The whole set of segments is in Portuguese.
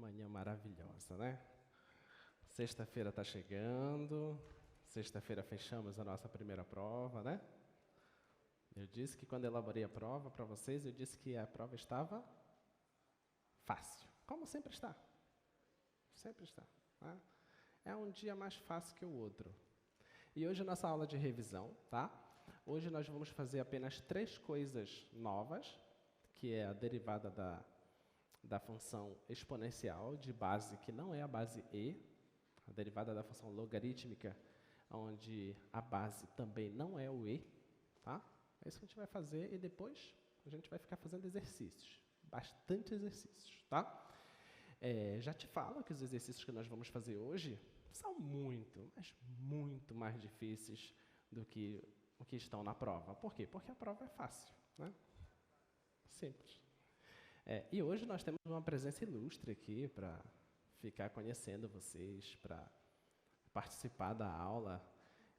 manhã maravilhosa, né? Sexta-feira está chegando, sexta-feira fechamos a nossa primeira prova, né? Eu disse que quando elaborei a prova para vocês, eu disse que a prova estava fácil, como sempre está. Sempre está. Tá? É um dia mais fácil que o outro. E hoje a nossa aula de revisão, tá? Hoje nós vamos fazer apenas 3 coisas novas, que é a derivada da função exponencial de base que não é a base e, a derivada da função logarítmica, onde a base também não é o e, tá? É isso que a gente vai fazer e depois a gente vai ficar fazendo exercícios, bastante exercícios, tá? Já te falo que os exercícios que nós vamos fazer hoje são muito, mas muito mais difíceis do que o que estão na prova. Por quê? Porque a prova é fácil, né? Simples. E hoje nós temos uma presença ilustre aqui para ficar conhecendo vocês, para participar da aula.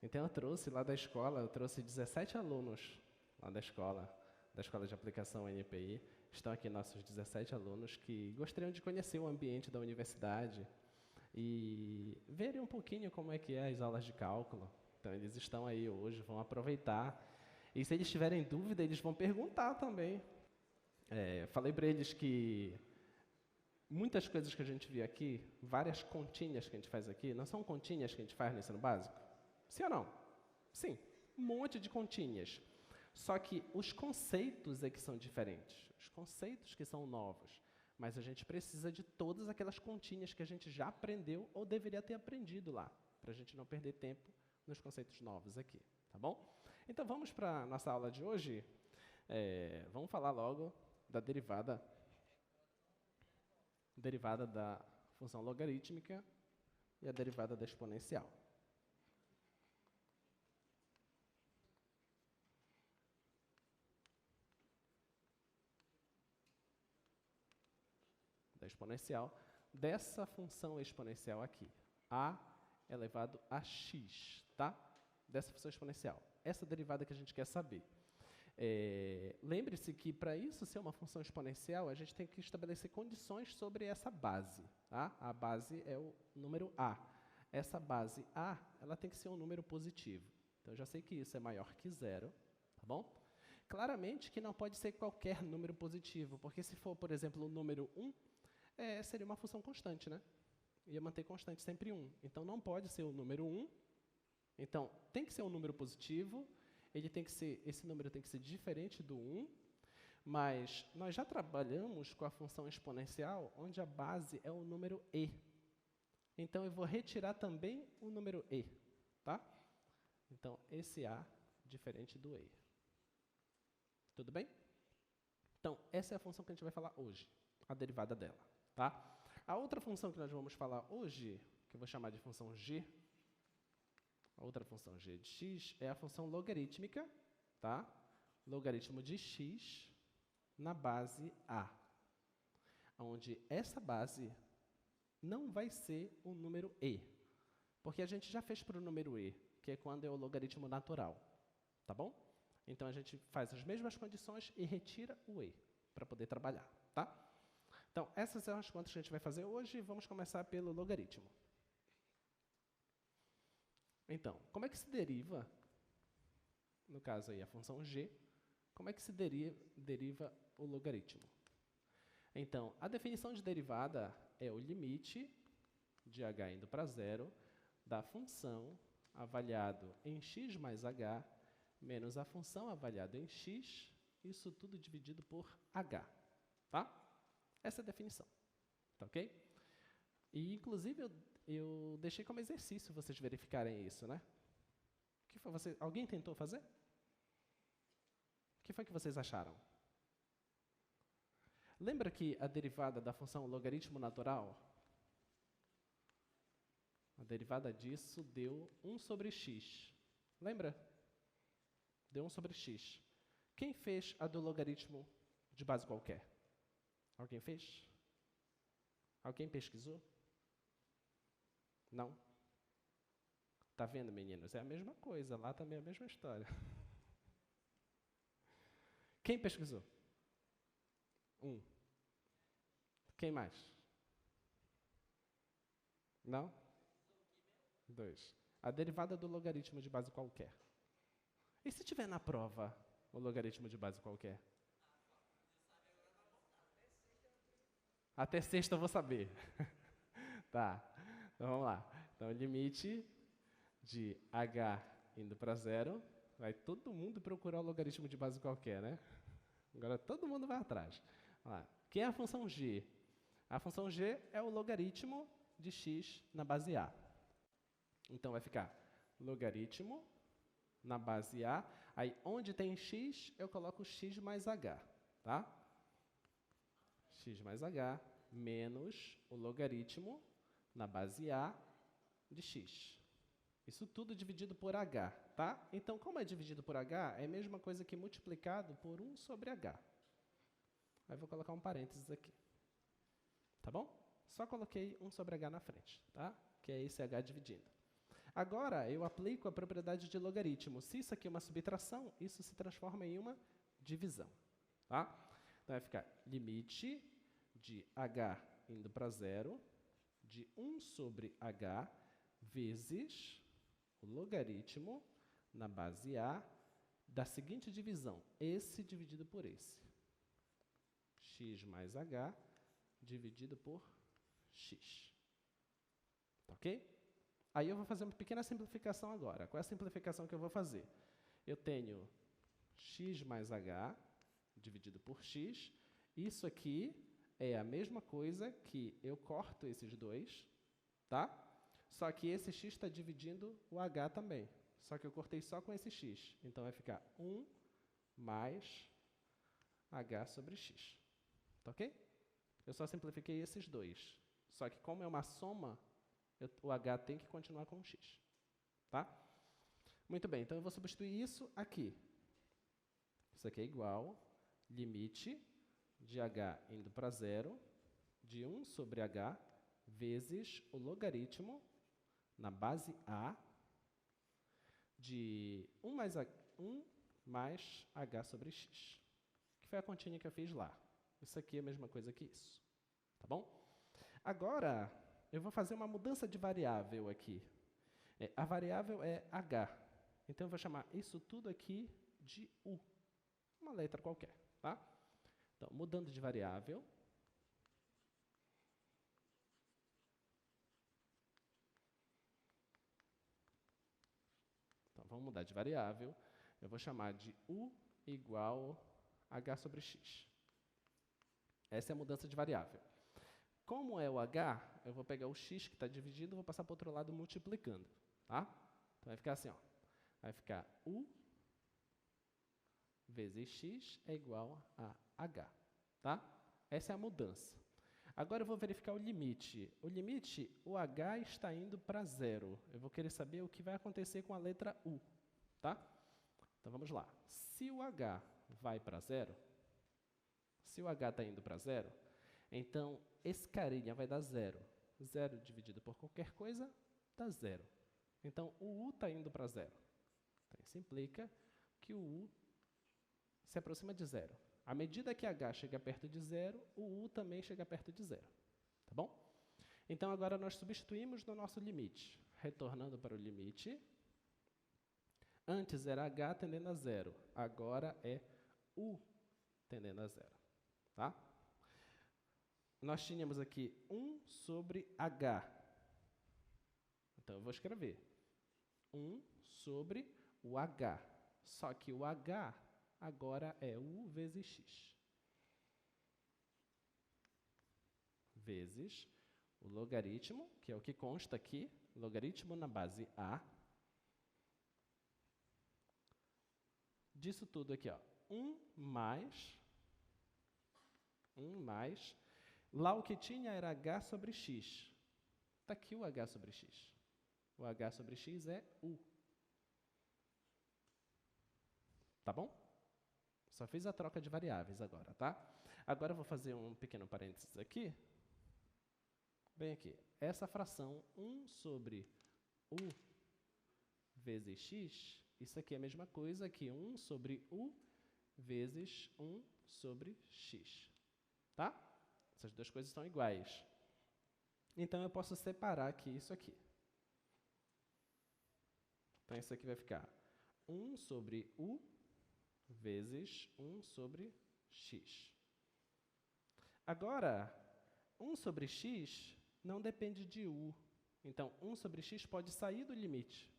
Então eu trouxe lá da escola, eu trouxe 17 alunos lá da escola de aplicação NPI. Estão aqui nossos 17 alunos que gostariam de conhecer o ambiente da universidade e verem um pouquinho como é que é as aulas de cálculo. Então eles estão aí hoje, vão aproveitar. E se eles tiverem dúvida, eles vão perguntar também. Falei para eles que muitas coisas que a gente vê aqui, várias continhas que a gente faz aqui, não são continhas que a gente faz no ensino básico? Sim ou não? Sim, um monte de continhas. Só que os conceitos é que são diferentes, os conceitos que são novos. Mas a gente precisa de todas aquelas continhas que a gente já aprendeu ou deveria ter aprendido lá, para a gente não perder tempo nos conceitos novos aqui, tá bom? Então vamos para a nossa aula de hoje. Vamos falar logo da derivada da função logarítmica e a derivada da exponencial. Da exponencial dessa função exponencial aqui, a elevado a x, tá? Dessa função exponencial. Essa derivada que a gente quer saber. Lembre-se que para isso ser uma função exponencial, a gente tem que estabelecer condições sobre essa base. Tá? A base é o número a. Essa base a, ela tem que ser um número positivo. Então, eu já sei que isso é maior que 0, tá bom? Claramente que não pode ser qualquer número positivo, porque se for, por exemplo, o número 1, seria uma função constante, né? Ia manter constante sempre 1. Então, não pode ser o número 1. Então, tem que ser um número positivo. Esse número tem que ser diferente do 1, mas nós já trabalhamos com a função exponencial, onde a base é o número e. Então, eu vou retirar também o número e, tá? Então, esse a diferente do e. Tudo bem? Então, essa é a função que a gente vai falar hoje, a derivada dela, tá? A outra função que nós vamos falar hoje, que eu vou chamar de função g, a outra função g de x é a função logarítmica, tá? Logaritmo de x na base a, onde essa base não vai ser o número e, porque a gente já fez para o número e, que é quando é o logaritmo natural, tá bom? Então, a gente faz as mesmas condições e retira o e, para poder trabalhar, tá? Então, essas são as contas que a gente vai fazer hoje. Vamos começar pelo logaritmo. Então, como é que se deriva, no caso aí a função g, como é que se deriva o logaritmo? Então, a definição de derivada é o limite de h indo para 0 da função avaliado em x mais h menos a função avaliada em x, isso tudo dividido por h, tá? Essa é a definição, tá ok? E, inclusive, eu deixei como exercício vocês verificarem isso, né? Alguém tentou fazer? O que foi que vocês acharam? Lembra que a derivada da função logaritmo natural, a derivada disso deu 1 sobre x. Lembra? Deu 1 sobre x. Quem fez a do logaritmo de base qualquer? Alguém fez? Alguém pesquisou? Não? Tá vendo, meninos? É a mesma coisa, lá também é a mesma história. Quem pesquisou? 1. Quem mais? Não? 2. A derivada do logaritmo de base qualquer. E se tiver na prova o logaritmo de base qualquer? Até sexta eu vou saber. Tá, então vamos lá. Então, limite de h indo para zero, vai todo mundo procurar o logaritmo de base qualquer, né? Agora todo mundo vai atrás. Vamos lá. Que é a função g? A função g é o logaritmo de x na base a. Então, vai ficar logaritmo na base a. Aí, onde tem x, eu coloco x mais h, tá? X mais h menos o logaritmo na base a de x. Isso tudo dividido por h, tá? Então, como é dividido por h, é a mesma coisa que multiplicado por 1 sobre h. Aí, vou colocar um parênteses aqui. Tá bom? Só coloquei 1 sobre h na frente, tá? Que é esse h dividindo. Agora, eu aplico a propriedade de logaritmo. Se isso aqui é uma subtração, isso se transforma em uma divisão, tá? Então, vai ficar limite de h indo para zero, de 1 sobre h, vezes o logaritmo na base a da seguinte divisão, esse dividido por esse. X mais h dividido por x. Tá ok? Aí eu vou fazer uma pequena simplificação agora. Qual é a simplificação que eu vou fazer? Eu tenho x mais h dividido por x. Isso aqui é a mesma coisa que eu corto esses dois, tá? Só que esse x está dividindo o h também. Só que eu cortei só com esse x. Então, vai ficar 1 mais h sobre x. Tá ok? Eu só simplifiquei esses dois. Só que como é uma soma, o h tem que continuar com x. Tá? Muito bem, então eu vou substituir isso aqui. Isso aqui é igual limite de h indo para zero, de 1 sobre h, vezes o logaritmo na base a de 1 mais h sobre x, que foi a continha que eu fiz lá. Isso aqui é a mesma coisa que isso. Tá bom? Agora, eu vou fazer uma mudança de variável aqui. A variável é h. Então, eu vou chamar isso tudo aqui de u. Uma letra qualquer, tá? Então, mudando de variável. Então, vamos mudar de variável. Eu vou chamar de u igual h sobre x. Essa é a mudança de variável. Como é o h, eu vou pegar o x que está dividido e vou passar para o outro lado multiplicando. Tá? Então, vai ficar assim. Ó. Vai ficar u vezes x é igual a h. Tá? Essa é a mudança. Agora eu vou verificar o limite. O limite, o h está indo para zero. Eu vou querer saber o que vai acontecer com a letra u. Tá? Então, vamos lá. Se o h vai para zero, se o h está indo para zero, então esse carinha vai dar zero. Zero dividido por qualquer coisa dá zero. Então, o u está indo para zero. Então, isso implica que o u se aproxima de zero. À medida que h chega perto de zero, o u também chega perto de zero. Tá bom? Então, agora nós substituímos no nosso limite. Retornando para o limite. Antes era h tendendo a zero. Agora é u tendendo a zero. Tá? Nós tínhamos aqui 1 sobre h. Então, eu vou escrever 1 sobre o h. Só que o h agora é u vezes x. Vezes o logaritmo, que é o que consta aqui, logaritmo na base a. Disso tudo aqui, ó, 1 mais, lá o que tinha era h sobre x. Está aqui o h sobre x. O h sobre x é u. Tá bom? Só fiz a troca de variáveis agora, tá? Agora eu vou fazer um pequeno parênteses aqui. Bem aqui. Essa fração 1 sobre u vezes x, isso aqui é a mesma coisa que 1 sobre u vezes 1 sobre x. Tá? Essas duas coisas são iguais. Então, eu posso separar aqui isso aqui. Então, isso aqui vai ficar 1 sobre u vezes 1 sobre x. Agora, 1 sobre x não depende de u. Então, 1 sobre x pode sair do limite.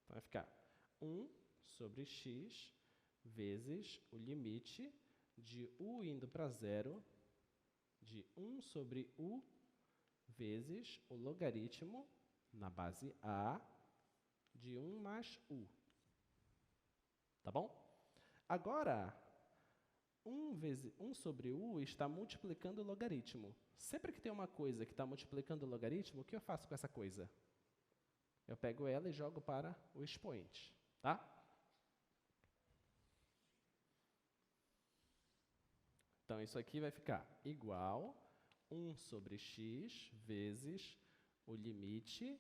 Então, vai ficar 1 sobre x vezes o limite de u indo para zero de 1 sobre u vezes o logaritmo na base a de 1 mais u. Tá bom? Agora, 1 sobre u está multiplicando o logaritmo. Sempre que tem uma coisa que está multiplicando o logaritmo, o que eu faço com essa coisa? Eu pego ela e jogo para o expoente, tá? Então, isso aqui vai ficar igual 1 sobre x vezes o limite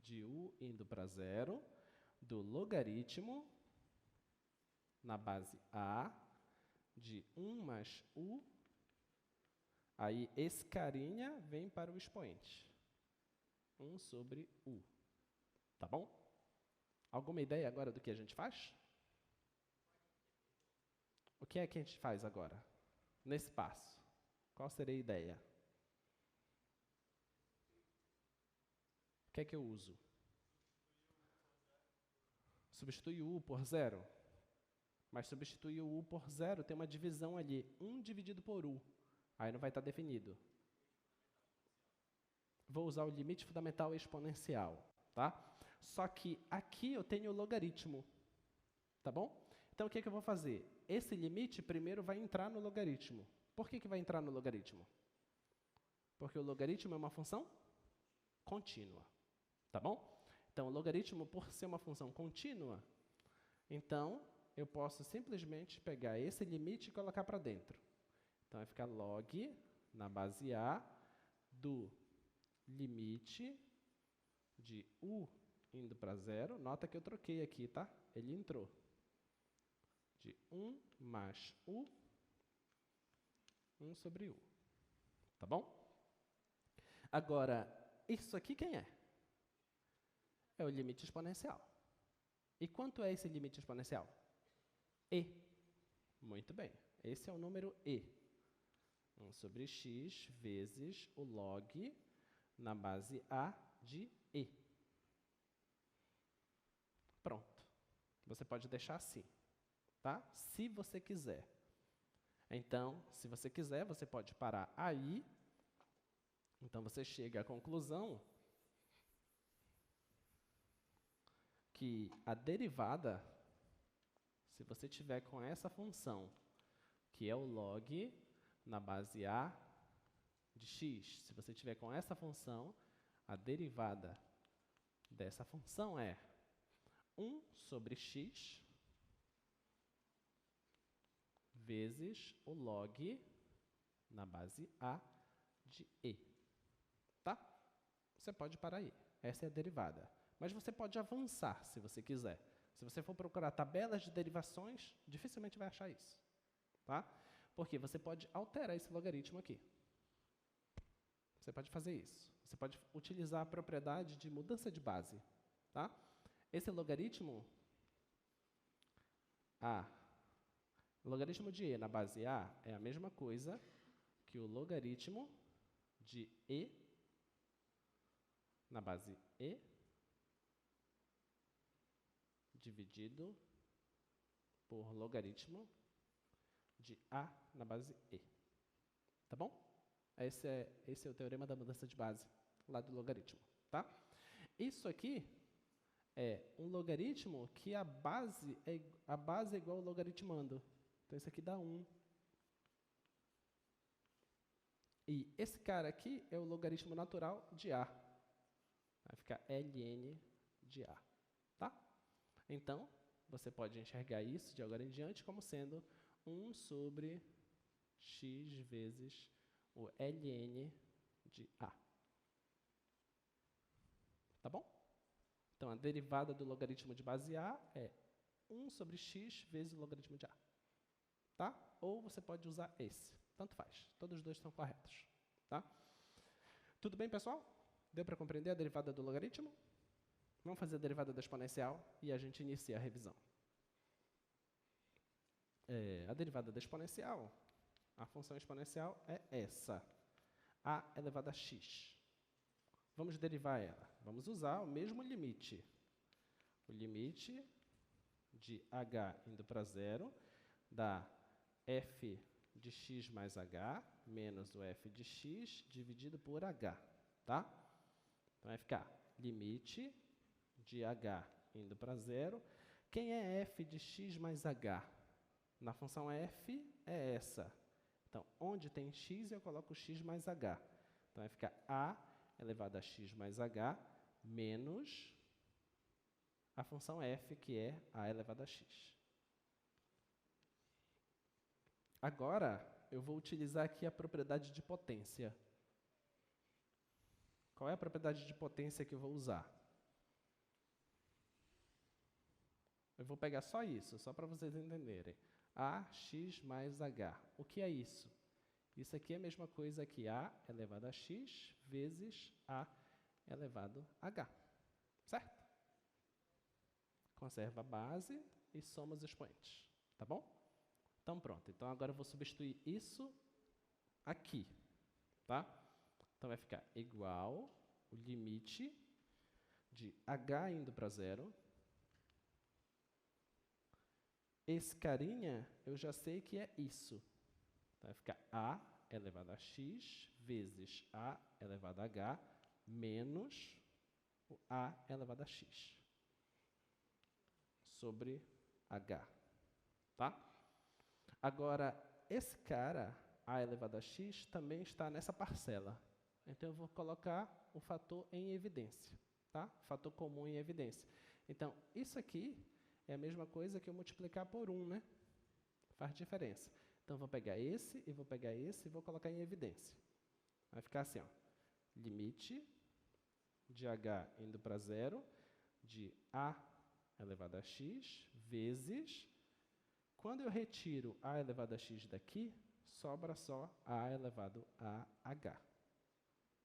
de u indo para zero do logaritmo na base a de 1 mais u. Aí, esse carinha vem para o expoente. 1 sobre u. Tá bom? Alguma ideia agora do que a gente faz? O que é que a gente faz agora? Nesse passo. Qual seria a ideia? O que é que eu uso? Substitui o u por zero. Mas substituir o u por zero tem uma divisão ali. 1 dividido por u. Aí não vai estar definido. Vou usar o limite fundamental exponencial, tá? Só que aqui eu tenho o logaritmo, tá bom? Então, o que é que eu vou fazer? Esse limite primeiro vai entrar no logaritmo. Por que vai entrar no logaritmo? Porque o logaritmo é uma função contínua, tá bom? Então, o logaritmo, por ser uma função contínua, então, eu posso simplesmente pegar esse limite e colocar para dentro. Então, vai ficar log na base a do limite de u indo para zero. Nota que eu troquei aqui, tá? Ele entrou. De 1 mais u, 1 sobre u. Tá bom? Agora, isso aqui quem é? É o limite exponencial. E quanto é esse limite exponencial? E. Muito bem. Esse é o número e. 1 sobre x vezes o log na base a de e. Pronto. Você pode deixar assim, tá? Se você quiser. Então, se você quiser, você pode parar aí. Então, você chega à conclusão que a derivada, se você tiver com essa função, que é o log na base a de x, se você tiver com essa função, a derivada dessa função é 1 sobre x vezes o log na base a de e. Tá? Você pode parar aí. Essa é a derivada. Mas você pode avançar, se você quiser. Se você for procurar tabelas de derivações, dificilmente vai achar isso. Tá? Porque você pode alterar esse logaritmo aqui. Você pode fazer isso. Você pode utilizar a propriedade de mudança de base. Tá? Esse logaritmo a, o logaritmo de e na base a é a mesma coisa que o logaritmo de e na base e dividido por logaritmo de a na base e. Tá bom? Esse é o teorema da mudança de base lá do logaritmo. Tá? Isso aqui é um logaritmo que a base é igual ao logaritmando. Então, isso aqui dá 1. E esse cara aqui é o logaritmo natural de a. Vai ficar ln de a. Tá? Então, você pode enxergar isso de agora em diante como sendo 1 sobre x vezes o ln de a. Tá bom? Então, a derivada do logaritmo de base a é 1 sobre x vezes o logaritmo de a. Tá? Ou você pode usar esse. Tanto faz. Todos os dois estão corretos. Tá? Tudo bem, pessoal? Deu para compreender a derivada do logaritmo? Vamos fazer a derivada da exponencial e a gente inicia a revisão. A derivada da exponencial, a função exponencial é essa, a elevado a x. Vamos derivar ela. Vamos usar o mesmo limite. O limite de h indo para zero dá f de x mais h menos o f de x dividido por h, tá? Então, vai ficar limite de h indo para zero. Quem é f de x mais h? Na função f é essa. Então, onde tem x, eu coloco x mais h. Então, vai ficar a elevado a x mais h menos a função f, que é a elevado a x. Agora, eu vou utilizar aqui a propriedade de potência. Qual é a propriedade de potência que eu vou usar? Eu vou pegar só isso, só para vocês entenderem. AX mais H. O que é isso? Isso aqui é a mesma coisa que A elevado a X vezes A elevado a H. Certo? Conserva a base e soma os expoentes. Tá bom? Então, pronto. Então, agora eu vou substituir isso aqui. Tá? Então, vai ficar igual o limite de H indo para zero. Esse carinha, eu já sei que é isso. Então, vai ficar A elevado a x vezes A elevado a h menos o A elevado a x sobre h. Tá? Agora, esse cara, A elevado a x, também está nessa parcela. Então, eu vou colocar o fator em evidência. Tá? Fator comum em evidência. Então, isso aqui é a mesma coisa que eu multiplicar por 1, né? Faz diferença. Então, vou pegar esse e vou pegar esse e vou colocar em evidência. Vai ficar assim, ó. Limite de h indo para zero de a elevado a x vezes... Quando eu retiro a elevado a x daqui, sobra só a elevado a h.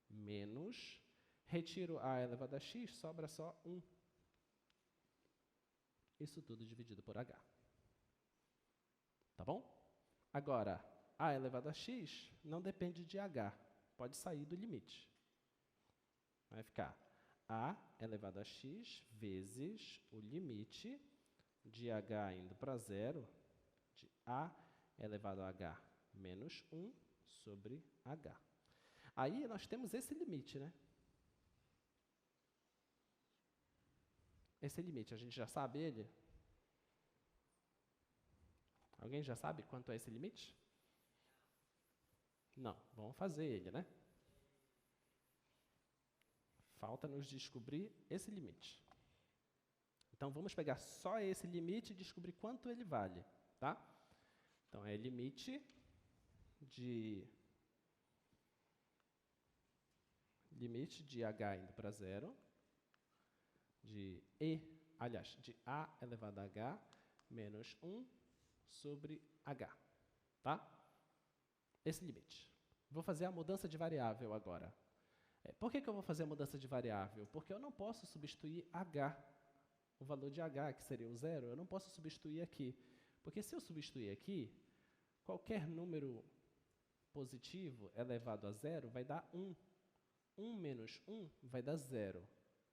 Menos, retiro a elevado a x, sobra só 1. Isso tudo dividido por h. Tá bom? Agora, a elevado a x não depende de h. Pode sair do limite. Vai ficar a elevado a x vezes o limite de h indo para zero de a elevado a h menos 1 sobre h. Aí, nós temos esse limite, né? Esse limite, a gente já sabe ele? Alguém já sabe quanto é esse limite? Não, vamos fazer ele, né? Falta-nos descobrir esse limite. Então, vamos pegar só esse limite e descobrir quanto ele vale, tá? Então, é limite de h indo para zero, de a elevado a h menos 1 sobre h, tá? Esse limite. Vou fazer a mudança de variável agora. Por que eu vou fazer a mudança de variável? Porque eu não posso substituir h, o valor de h, que seria o zero, eu não posso substituir aqui. Porque se eu substituir aqui, qualquer número positivo elevado a zero vai dar 1. 1 menos 1 vai dar 0.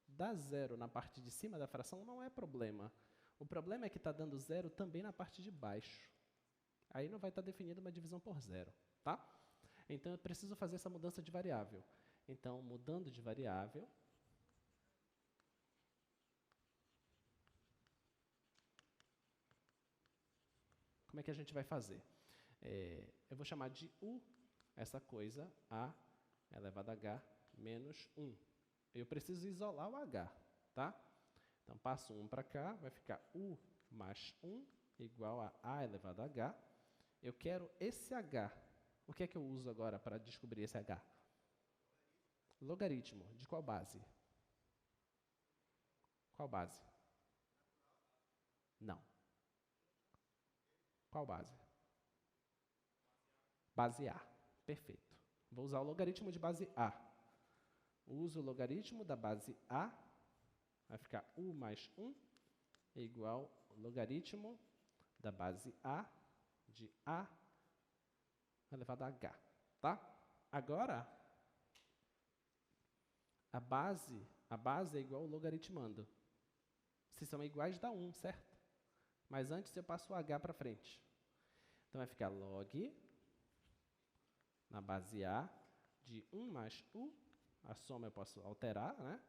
Dar 0 na parte de cima da fração não é problema. O problema é que está dando 0 também na parte de baixo. Aí não vai estar definida uma divisão por 0, tá? Então, eu preciso fazer essa mudança de variável. Então, mudando de variável, como é que a gente vai fazer? Eu vou chamar de u, essa coisa, a elevado a h menos 1. Eu preciso isolar o h, tá? Então, passo 1 para cá, vai ficar u mais 1 igual a elevado a h. Eu quero esse h. O que é que eu uso agora para descobrir esse h? Logaritmo. De qual base? Qual base? Não. Qual base? Base A. Perfeito. Vou usar o logaritmo de base A. Uso o logaritmo da base A, vai ficar U mais 1 é igual ao logaritmo da base A de A elevado a H, tá? Agora, a base é igual ao logaritmando. Se são iguais, dá 1, certo? Mas antes eu passo o H para frente. Então, vai ficar log na base A de 1 mais U, a soma eu posso alterar, né?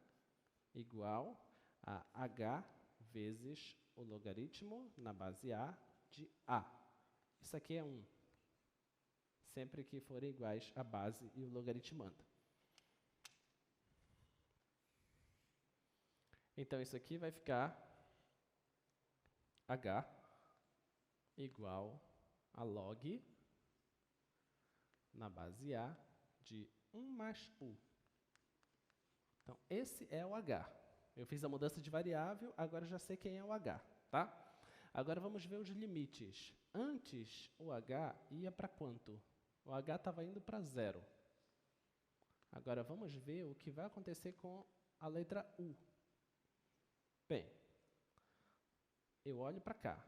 Igual a H vezes o logaritmo na base A de A. Isso aqui é 1. Sempre que forem iguais a base e o logaritmando. Então, isso aqui vai ficar H igual a log na base A de 1 mais U. Então, esse é o H. Eu fiz a mudança de variável, agora já sei quem é o H, tá? Agora vamos ver os limites. Antes, o H ia para quanto? O H estava indo para 0. Agora, vamos ver o que vai acontecer com a letra U. Bem, eu olho para cá.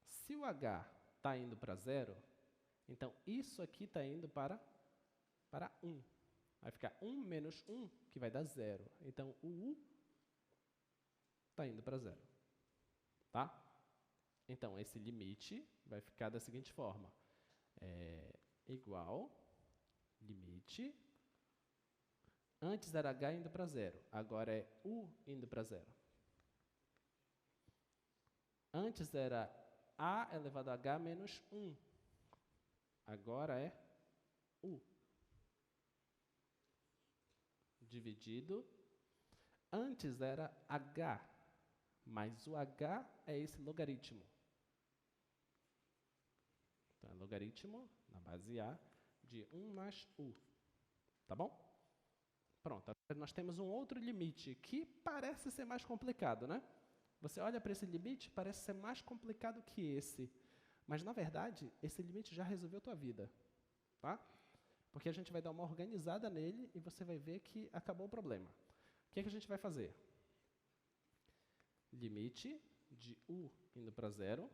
Se o H está indo para 0, então isso aqui está indo para 1. Vai ficar 1 menos 1, que vai dar 0. Então, o U está indo para 0. Tá? Então, esse limite vai ficar da seguinte forma. Igual, limite. Antes era H indo para 0. Agora é U indo para 0. Antes era A elevado a H menos 1. Agora é U. Dividido. Antes era H, mas o H é esse logaritmo. Então, é logaritmo na base A de 1 mais U. Tá bom? Pronto. Agora nós temos um outro limite que parece ser mais complicado, né? Você olha para esse limite, parece ser mais complicado que esse. Mas, na verdade, esse limite já resolveu a tua vida. Tá? Porque a gente vai dar uma organizada nele e você vai ver que acabou o problema. O que a gente vai fazer? Limite de U indo para 0.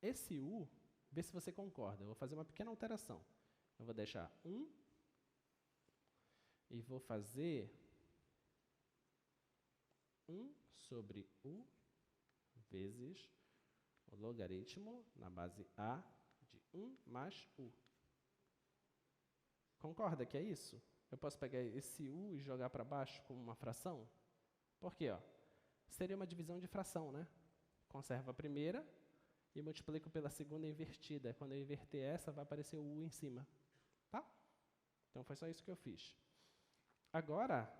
Esse U, vê se você concorda. Eu vou fazer uma pequena alteração. Eu vou deixar 1 e vou fazer 1 sobre U vezes o logaritmo na base A de 1 mais U. Concorda que é isso? Eu posso pegar esse U e jogar para baixo como uma fração? Por quê? Ó? Seria uma divisão de fração, né? Conservo a primeira e multiplico pela segunda invertida. Quando eu inverter essa, vai aparecer o U em cima. Tá? Então, foi só isso que eu fiz. Agora,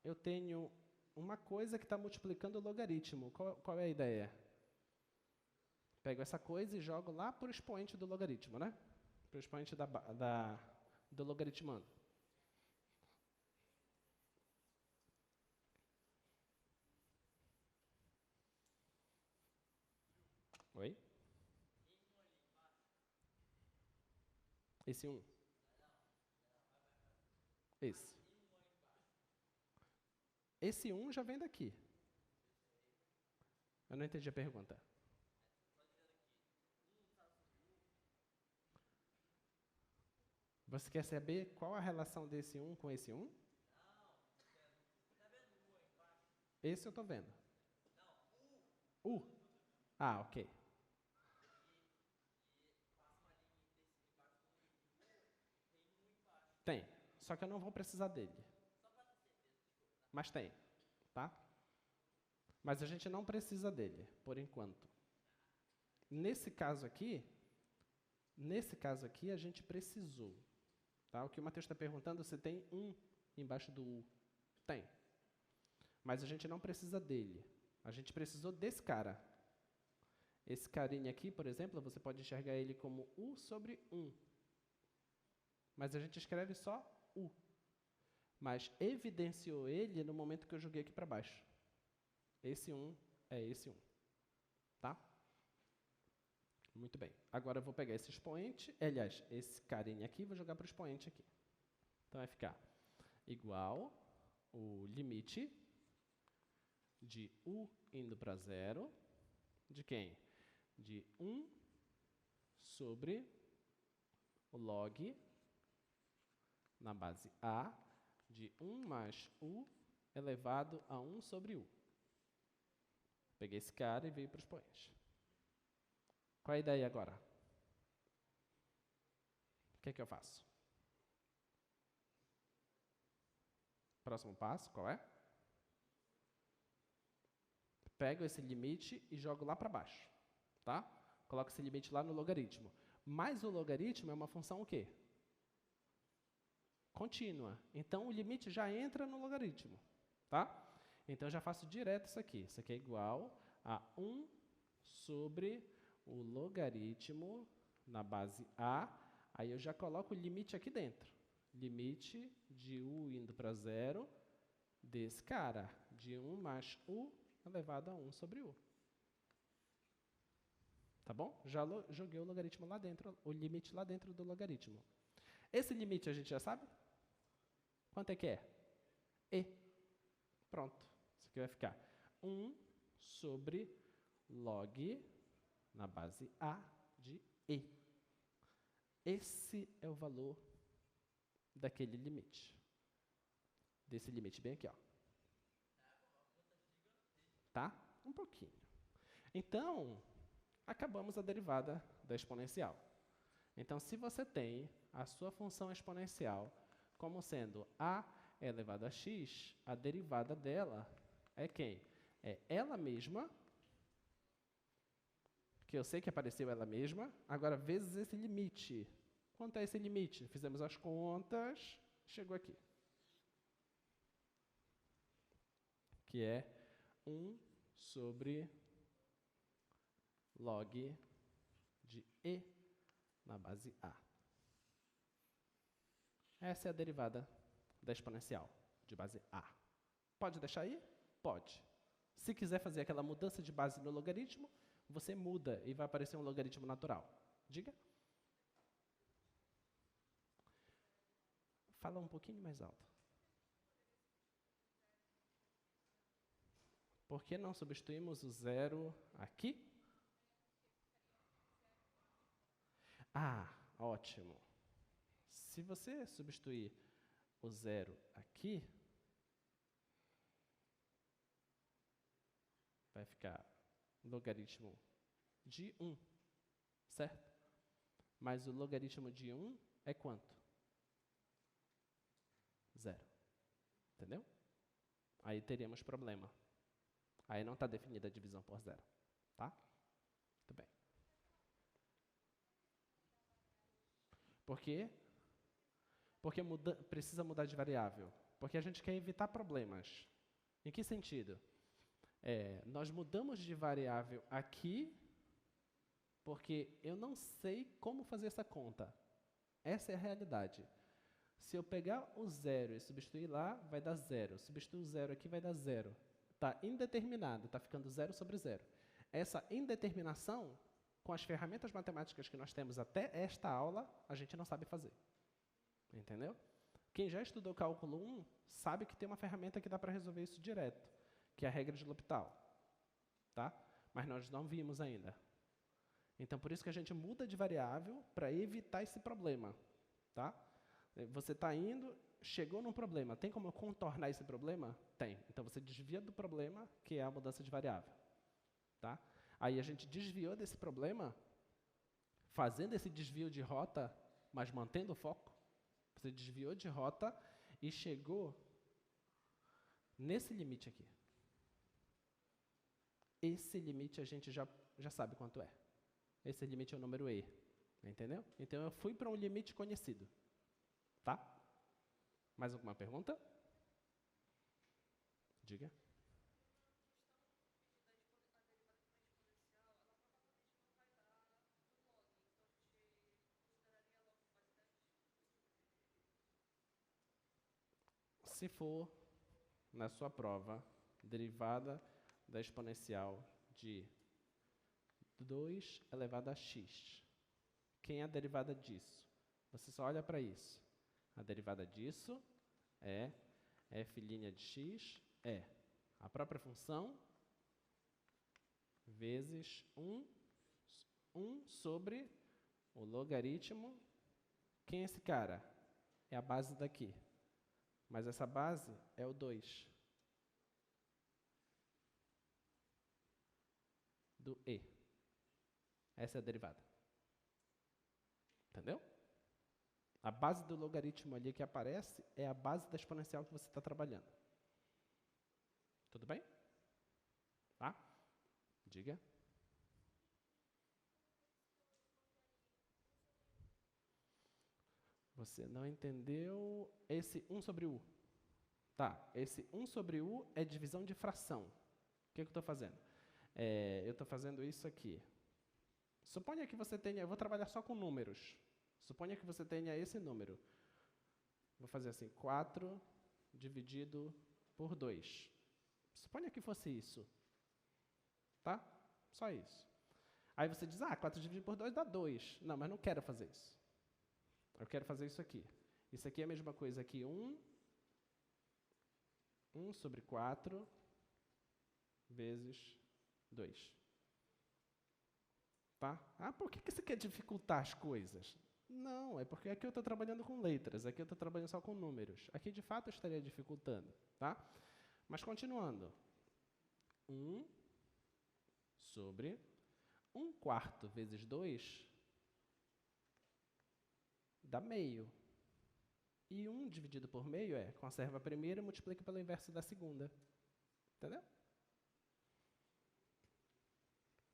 eu tenho uma coisa que está multiplicando o logaritmo. Qual é a ideia? Pego essa coisa e jogo lá para o expoente do logaritmo, né? Para o expoente do logaritmando. Oi? Esse 1. Esse. Esse 1 já vem daqui. Eu não entendi a pergunta. Você quer saber qual a relação desse 1 com esse 1? Esse eu estou vendo. U. Ah, ok. Tem. Só que eu não vou precisar dele. Mas tem. Tá? Mas a gente não precisa dele, por enquanto. Nesse caso aqui, a gente precisou. Tá? O que o Matheus está perguntando, se tem 1 embaixo do U. Tem. Mas a gente não precisa dele. A gente precisou desse cara. Esse carinha aqui, por exemplo, você pode enxergar ele como U sobre 1. Mas a gente escreve só U. Mas evidenciou ele no momento que eu joguei aqui para baixo. Esse 1 é esse 1. Tá? Muito bem. Agora eu vou pegar esse expoente, aliás, esse carinha aqui, e vou jogar para o expoente aqui. Então, vai ficar igual o limite de u indo para zero, de quem? De 1 sobre o log na base a de 1 mais u elevado a 1 sobre u. Peguei esse cara e veio para o expoente. Qual é a ideia agora? O que é que eu faço? Próximo passo, qual é? Pego esse limite e jogo lá para baixo, tá? Coloco esse limite lá no logaritmo. Mas o logaritmo é uma função o quê? Contínua. Então, o limite já entra no logaritmo, tá? Então, eu já faço direto isso aqui. Isso aqui é igual a 1 sobre o logaritmo na base a. Aí, eu já coloco o limite aqui dentro. Limite de u indo para zero desse cara, de 1 mais u elevado a 1 sobre u. Tá bom? Já joguei o logaritmo lá dentro, o limite lá dentro do logaritmo. Esse limite a gente já sabe? Quanto é que é? E. Pronto. Isso aqui vai ficar 1 sobre log na base a de e. Esse é o valor daquele limite. Desse limite bem aqui, ó. Tá? Um pouquinho. Então, acabamos a derivada da exponencial. Então, se você tem a sua função exponencial como sendo a elevado a x, a derivada dela é quem? É ela mesma, que eu sei que apareceu ela mesma, agora vezes esse limite. Quanto é esse limite? Fizemos as contas, chegou aqui. Que é 1 sobre log de e na base a. Essa é a derivada da exponencial de base a. Pode deixar aí? Pode. Se quiser fazer aquela mudança de base no logaritmo, você muda e vai aparecer um logaritmo natural. Diga. Fala um pouquinho mais alto. Por que não substituímos o zero aqui? Ah, ótimo. Se você substituir o zero aqui, vai ficar logaritmo de 1, certo? Mas o logaritmo de 1 é quanto? 0. Entendeu? Aí teríamos problema. Aí não está definida a divisão por zero. Tá? Muito bem. Por quê? Porque precisa mudar de variável. Porque a gente quer evitar problemas. Em que sentido? Nós mudamos de variável aqui porque eu não sei como fazer essa conta. Essa é a realidade. Se eu pegar o zero e substituir lá, vai dar zero. Substituir o zero aqui, vai dar zero. Está indeterminado, está ficando zero sobre zero. Essa indeterminação, com as ferramentas matemáticas que nós temos até esta aula, a gente não sabe fazer. Entendeu? Quem já estudou cálculo 1 sabe que tem uma ferramenta que dá para resolver isso direto, que é a regra de L'Hopital. Tá? Mas nós não vimos ainda. Então, por isso que a gente muda de variável para evitar esse problema. Tá? Você está indo, chegou num problema. Tem como contornar esse problema? Tem. Então, você desvia do problema, que é a mudança de variável. Tá? Aí, a gente desviou desse problema, fazendo esse desvio de rota, mas mantendo o foco. Você desviou de rota e chegou nesse limite aqui. Esse limite a gente já sabe quanto é. Esse limite é o número e. Entendeu? Então, eu fui para um limite conhecido. Tá? Mais alguma pergunta? Diga. Se for, na sua prova, derivada da exponencial de 2 elevado a x, quem é a derivada disso? Você só olha para isso. A derivada disso é f' de x é a própria função vezes 1 sobre o logaritmo. Quem é esse cara? É a base daqui. Mas essa base é o 2 do e. Essa é a derivada. Entendeu? A base do logaritmo ali que aparece é a base da exponencial que você está trabalhando. Tudo bem? Tá? Diga. Você não entendeu esse 1 sobre u. Tá, esse 1 sobre u é divisão de fração. O que eu estou fazendo? Eu estou fazendo isso aqui. Suponha que você tenha... Eu vou trabalhar só com números. Suponha que você tenha esse número. Vou fazer assim, 4 dividido por 2. Suponha que fosse isso. Tá? Só isso. Aí você diz, 4 dividido por 2 dá 2. Não, mas não quero fazer isso. Eu quero fazer isso aqui. Isso aqui é a mesma coisa que 1 sobre 4 vezes 2. Tá? Por que você quer dificultar as coisas? Não, é porque aqui eu estou trabalhando com letras, aqui eu estou trabalhando só com números. Aqui, de fato, eu estaria dificultando. Tá? Mas, continuando. 1 sobre 1/4 vezes 2 dá meio. E 1 dividido por meio conserva a primeira e multiplica pelo inverso da segunda. Entendeu?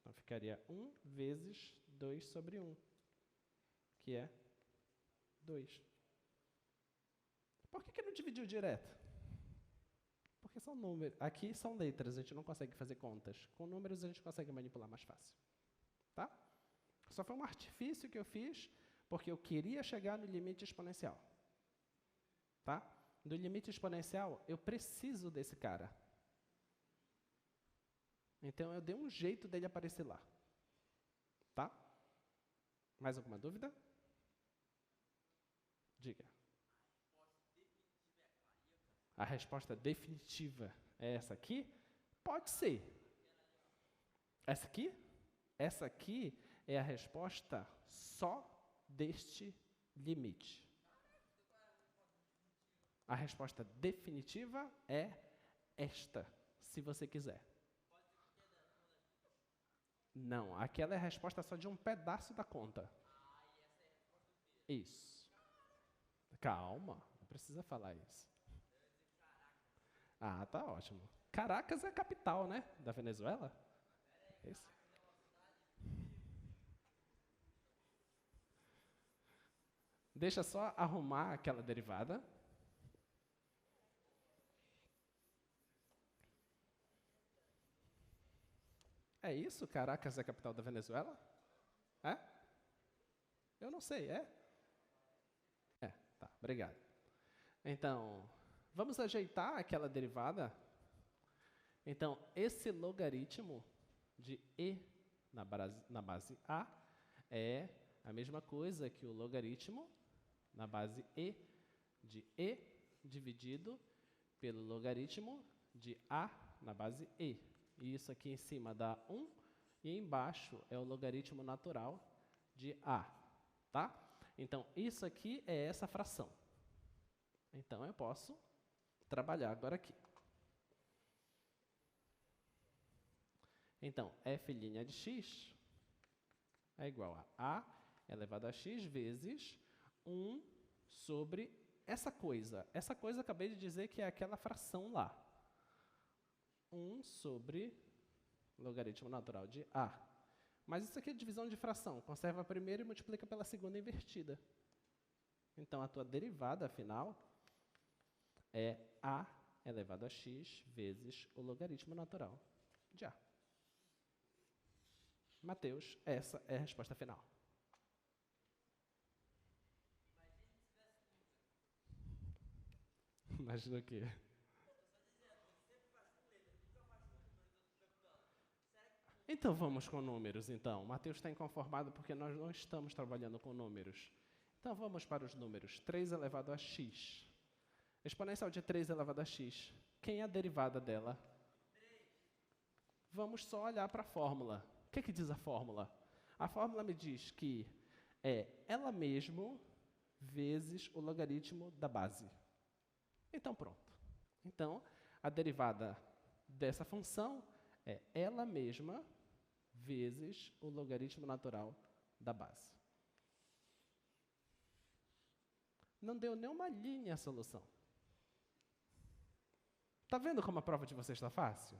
Então, ficaria 1 vezes 2 sobre 1, que é 2. Por que não dividiu direto? Porque são números. Aqui são letras, a gente não consegue fazer contas. Com números a gente consegue manipular mais fácil. Tá? Só foi um artifício que eu fiz porque eu queria chegar no limite exponencial. Tá? Do limite exponencial, eu preciso desse cara. Então, eu dei um jeito dele aparecer lá. Tá? Mais alguma dúvida? Diga. A resposta definitiva é essa aqui? Pode ser. Essa aqui? Essa aqui é a resposta só deste limite. A resposta definitiva é esta, se você quiser. Não, aquela é a resposta só de um pedaço da conta. Isso. Calma, não precisa falar isso. Tá ótimo. Caracas é a capital, né? Da Venezuela? Isso. Deixa só arrumar aquela derivada. É isso? Caracas é a capital da Venezuela? É? Eu não sei, é? Tá, obrigado. Então, vamos ajeitar aquela derivada. Então, esse logaritmo de e na base a é a mesma coisa que o logaritmo na base e de e dividido pelo logaritmo de a na base e. E isso aqui em cima dá 1 e embaixo é o logaritmo natural de a. Tá? Então, isso aqui é essa fração. Então, eu posso trabalhar agora aqui. Então, f' de x é igual a elevado a x vezes 1 sobre essa coisa. Essa coisa eu acabei de dizer que é aquela fração lá. 1 sobre logaritmo natural de a. Mas isso aqui é divisão de fração. Conserva a primeira e multiplica pela segunda invertida. Então, a tua derivada final é a elevado a x vezes o logaritmo natural de a. Mateus, essa é a resposta final. Imagina o quê? Então, vamos com números, então. Mateus está inconformado porque nós não estamos trabalhando com números. Então, vamos para os números. 3 elevado a x. Exponencial de 3 elevado a x. Quem é a derivada dela? Vamos só olhar para a fórmula. O que diz a fórmula? A fórmula me diz que é ela mesmo vezes o logaritmo da base. Então, pronto. Então, a derivada dessa função é ela mesma vezes o logaritmo natural da base. Não deu nem uma linha a solução. Está vendo como a prova de vocês está fácil?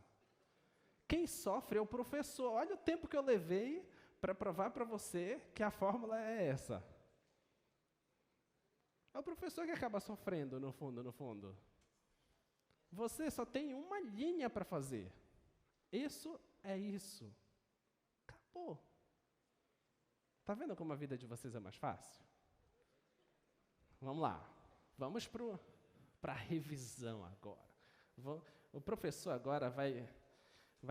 Quem sofre é o professor. Olha o tempo que eu levei para provar para você que a fórmula é essa. É o professor que acaba sofrendo, no fundo, no fundo. Você só tem uma linha para fazer. Isso é isso. Acabou. Está vendo como a vida de vocês é mais fácil? Vamos lá. Vamos para a revisão agora. O professor agora vai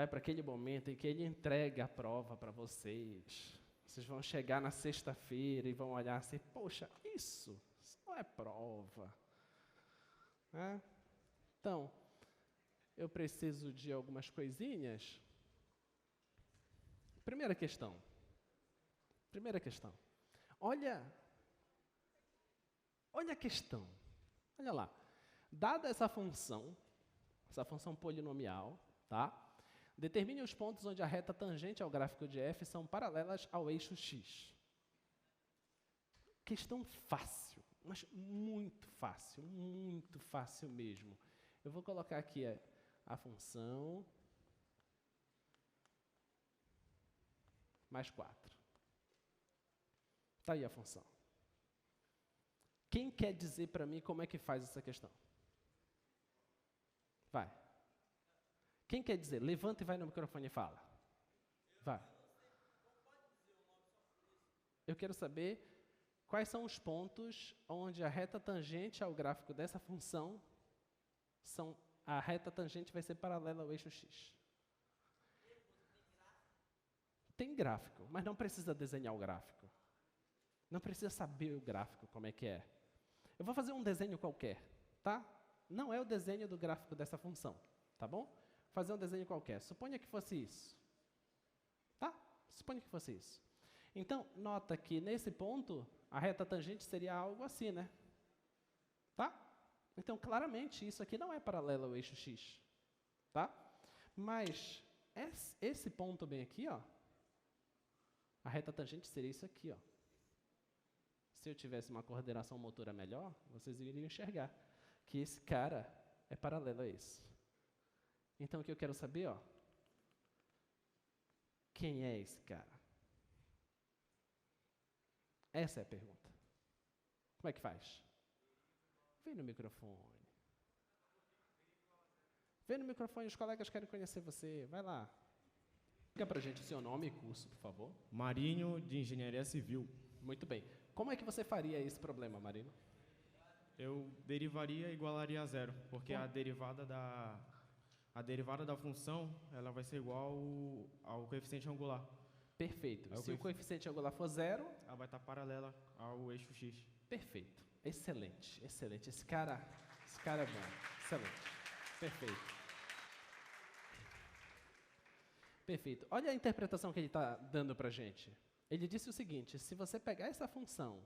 para aquele momento em que ele entrega a prova para vocês. Vocês vão chegar na sexta-feira e vão olhar assim, poxa, isso não é prova. Né? Então, eu preciso de algumas coisinhas. Primeira questão. Olha a questão. Olha lá. Dada essa função polinomial, tá? Determine os pontos onde a reta tangente ao gráfico de f são paralelas ao eixo x. Questão fácil, mas muito fácil mesmo. Eu vou colocar aqui a função mais 4. Está aí a função. Quem quer dizer para mim como é que faz essa questão? Vai. Quem quer dizer? Levanta e vai no microfone e fala. Vai. Eu quero saber quais são os pontos onde a reta tangente ao gráfico dessa função a reta tangente vai ser paralela ao eixo x. Tem gráfico, mas não precisa desenhar o gráfico. Não precisa saber o gráfico, como é que é. Eu vou fazer um desenho qualquer, tá? Não é o desenho do gráfico dessa função, tá bom? Vou fazer um desenho qualquer. Suponha que fosse isso. Tá? Suponha que fosse isso. Então, nota que nesse ponto, a reta tangente seria algo assim, né? Tá? Então, claramente, isso aqui não é paralelo ao eixo x. Tá? Mas, esse ponto bem aqui, ó, a reta tangente seria isso aqui, ó. Se eu tivesse uma coordenação motora melhor, vocês iriam enxergar que esse cara é paralelo a esse. Então, o que eu quero saber, ó, quem é esse cara? Essa é a pergunta. Como é que faz? Vem no microfone. Vem no microfone, os colegas querem conhecer você. Vai lá. Diga pra gente o seu nome e curso, por favor. Marinho, de Engenharia Civil. Muito bem. Como é que você faria esse problema, Marino? Eu derivaria e igualaria a zero, porque a derivada da função ela vai ser igual ao coeficiente angular. Perfeito. Se o coeficiente angular for zero, ela vai estar paralela ao eixo x. Perfeito. Excelente, excelente. Esse cara é bom. Excelente. Perfeito. Perfeito. Olha a interpretação que ele está dando para a gente. Ele disse o seguinte, se você pegar essa função,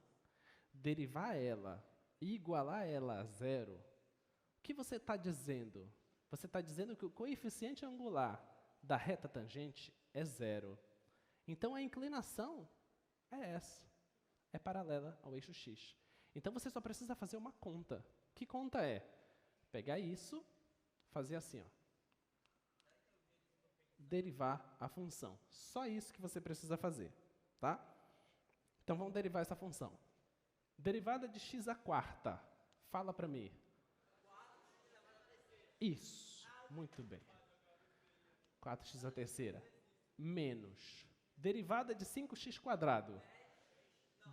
derivar ela e igualar ela a zero, o que você está dizendo? Você está dizendo que o coeficiente angular da reta tangente é zero. Então, a inclinação é essa. É paralela ao eixo x. Então, você só precisa fazer uma conta. Que conta é? Pegar isso, fazer assim, ó. Derivar a função. Só isso que você precisa fazer. Tá? Então, vamos derivar essa função. Derivada de x à quarta. Fala para mim. Isso. Muito bem. 4x à terceira. Menos. Derivada de 5x quadrado.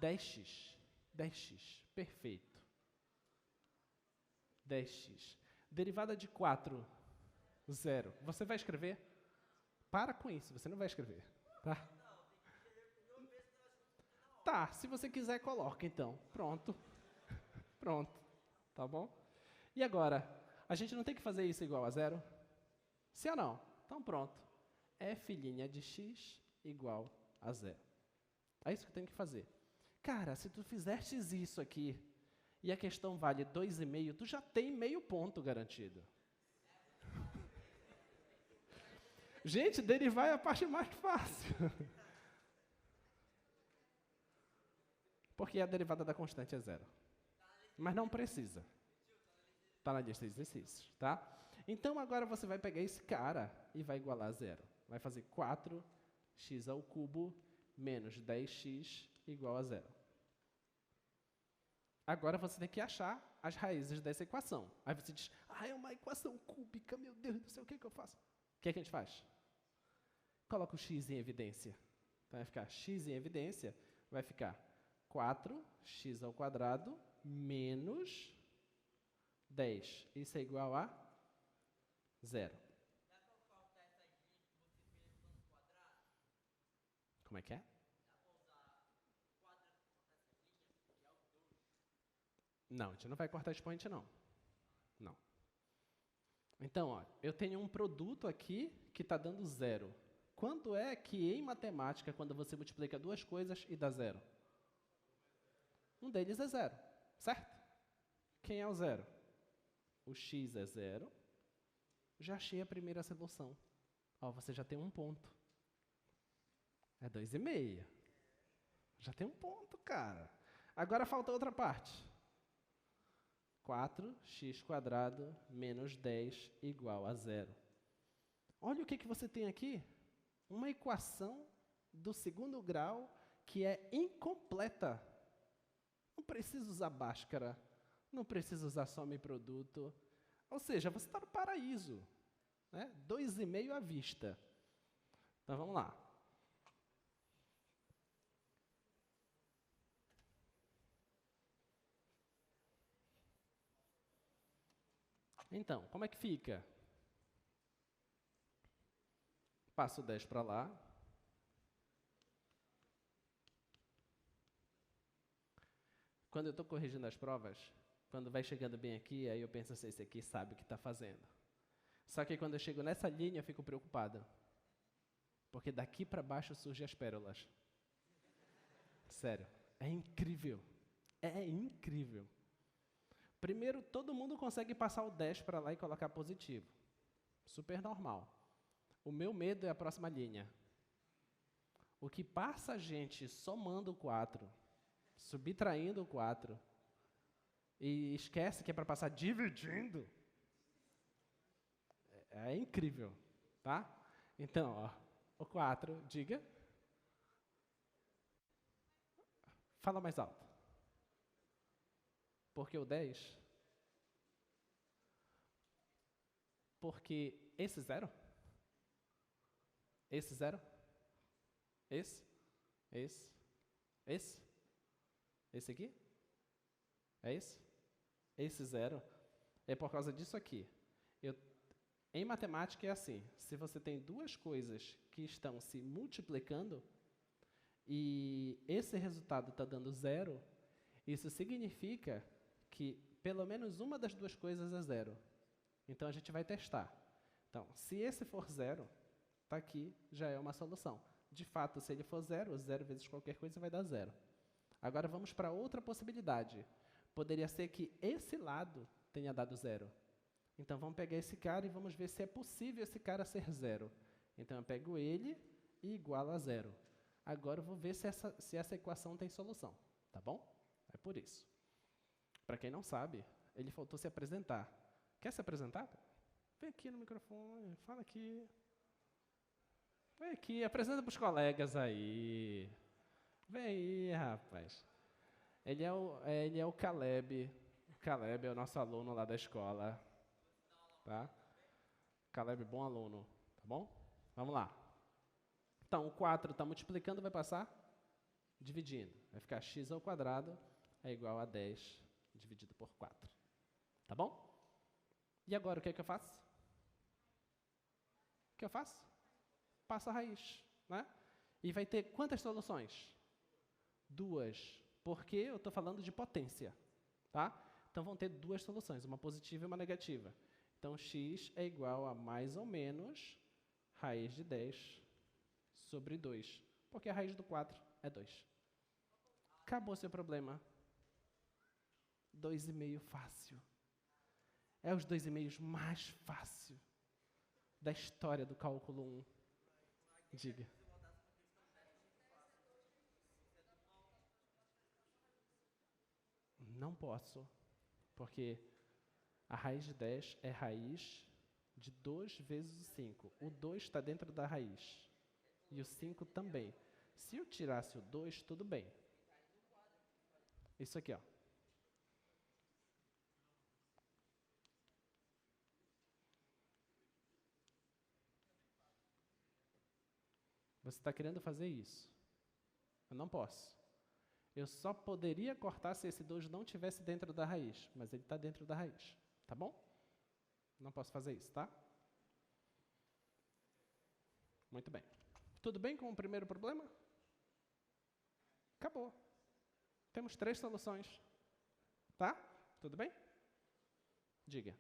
10x. 10x. Perfeito. 10x. Derivada de 4. 0. Você vai escrever? Para com isso. Você não vai escrever. Tá? Tá, se você quiser, coloca então. Pronto. Pronto. Tá bom? E agora, a gente não tem que fazer isso igual a zero? Sim ou não? Então pronto. F' de x igual a zero. É isso que eu tenho que fazer. Cara, se tu fizestes isso aqui, e a questão vale 2,5, tu já tem meio ponto garantido. Gente, derivar é a parte mais fácil. Porque a derivada da constante é zero. Mas não precisa. Está na lista de exercícios, tá? Então, agora você vai pegar esse cara e vai igualar a zero. Vai fazer 4x ao cubo menos 10x igual a zero. Agora você tem que achar as raízes dessa equação. Aí você diz, é uma equação cúbica, meu Deus do céu, o que eu faço? O que a gente faz? Coloca o x em evidência. Então, vai ficar x em evidência, vai ficar 4x ao quadrado menos 10. Isso é igual a zero. Como é que é? Não, a gente não vai cortar expoente, não. Não. Então, ó, eu tenho um produto aqui que está dando zero. Quando é que, em matemática, quando você multiplica duas coisas e dá zero? Um deles é zero, certo? Quem é o zero? O x é zero. Já achei a primeira solução. Ó, você já tem um ponto. É 2,5. Já tem um ponto, cara. Agora falta outra parte. 4x² menos 10 igual a zero. Olha o que você tem aqui. Uma equação do segundo grau que é incompleta. Não precisa usar Bhaskara, não precisa usar soma e produto. Ou seja, você está no paraíso. Né? 2,5 à vista. Então, vamos lá. Então, como é que fica? Passo 10 para lá. Quando eu estou corrigindo as provas, quando vai chegando bem aqui, aí eu penso assim, esse aqui sabe o que está fazendo. Só que quando eu chego nessa linha, eu fico preocupado. Porque daqui para baixo surgem as pérolas. Sério, é incrível. É incrível. Primeiro, todo mundo consegue passar o 10 para lá e colocar positivo. Super normal. O meu medo é a próxima linha. O que passa a gente somando o 4, subtraindo o 4, e esquece que é para passar dividindo, é incrível, tá? Então, ó, o 4, diga. Fala mais alto. Por que o 10? Porque esse zero? Esse zero? Esse? Esse aqui? É esse? Esse zero é por causa disso aqui. Em matemática é assim, se você tem duas coisas que estão se multiplicando e esse resultado está dando zero, isso significa que pelo menos uma das duas coisas é zero. Então, a gente vai testar. Então, se esse for zero, está aqui, já é uma solução. De fato, se ele for zero, zero vezes qualquer coisa vai dar zero. Agora, vamos para outra possibilidade. Poderia ser que esse lado tenha dado zero. Então, vamos pegar esse cara e vamos ver se é possível esse cara ser zero. Então, eu pego ele e igualo a zero. Agora, eu vou ver se essa equação tem solução. Tá bom? É por isso. Para quem não sabe, ele faltou se apresentar. Quer se apresentar? Vem aqui no microfone, fala aqui. Vem aqui, apresenta para os colegas aí. Vem aí, rapaz. Ele é o Caleb. O Caleb é o nosso aluno lá da escola. Tá? Caleb, bom aluno. Tá bom? Vamos lá. Então, o 4 está multiplicando, vai passar? Dividindo. Vai ficar x ao quadrado é igual a 10 dividido por 4. Tá bom? E agora, o que é que eu faço? O que eu faço? Passo a raiz, né? E vai ter quantas soluções? Duas, porque eu estou falando de potência, tá? Então, vão ter duas soluções, uma positiva e uma negativa. Então, x é igual a mais ou menos raiz de 10 sobre 2, porque a raiz do 4 é 2. Acabou seu problema. 2,5 fácil. É os 2,5 mais fácil da história do cálculo 1. Diga. Não posso, porque a raiz de 10 é raiz de 2 vezes o 5. O 2 está dentro da raiz. E o 5 também. Se eu tirasse o 2, tudo bem. Isso aqui, ó. Você está querendo fazer isso. Eu não posso. Eu só poderia cortar se esse 2 não estivesse dentro da raiz, mas ele está dentro da raiz. Tá bom? Não posso fazer isso, tá? Muito bem. Tudo bem com o primeiro problema? Acabou. Temos 3 soluções. Tá? Tudo bem? Diga.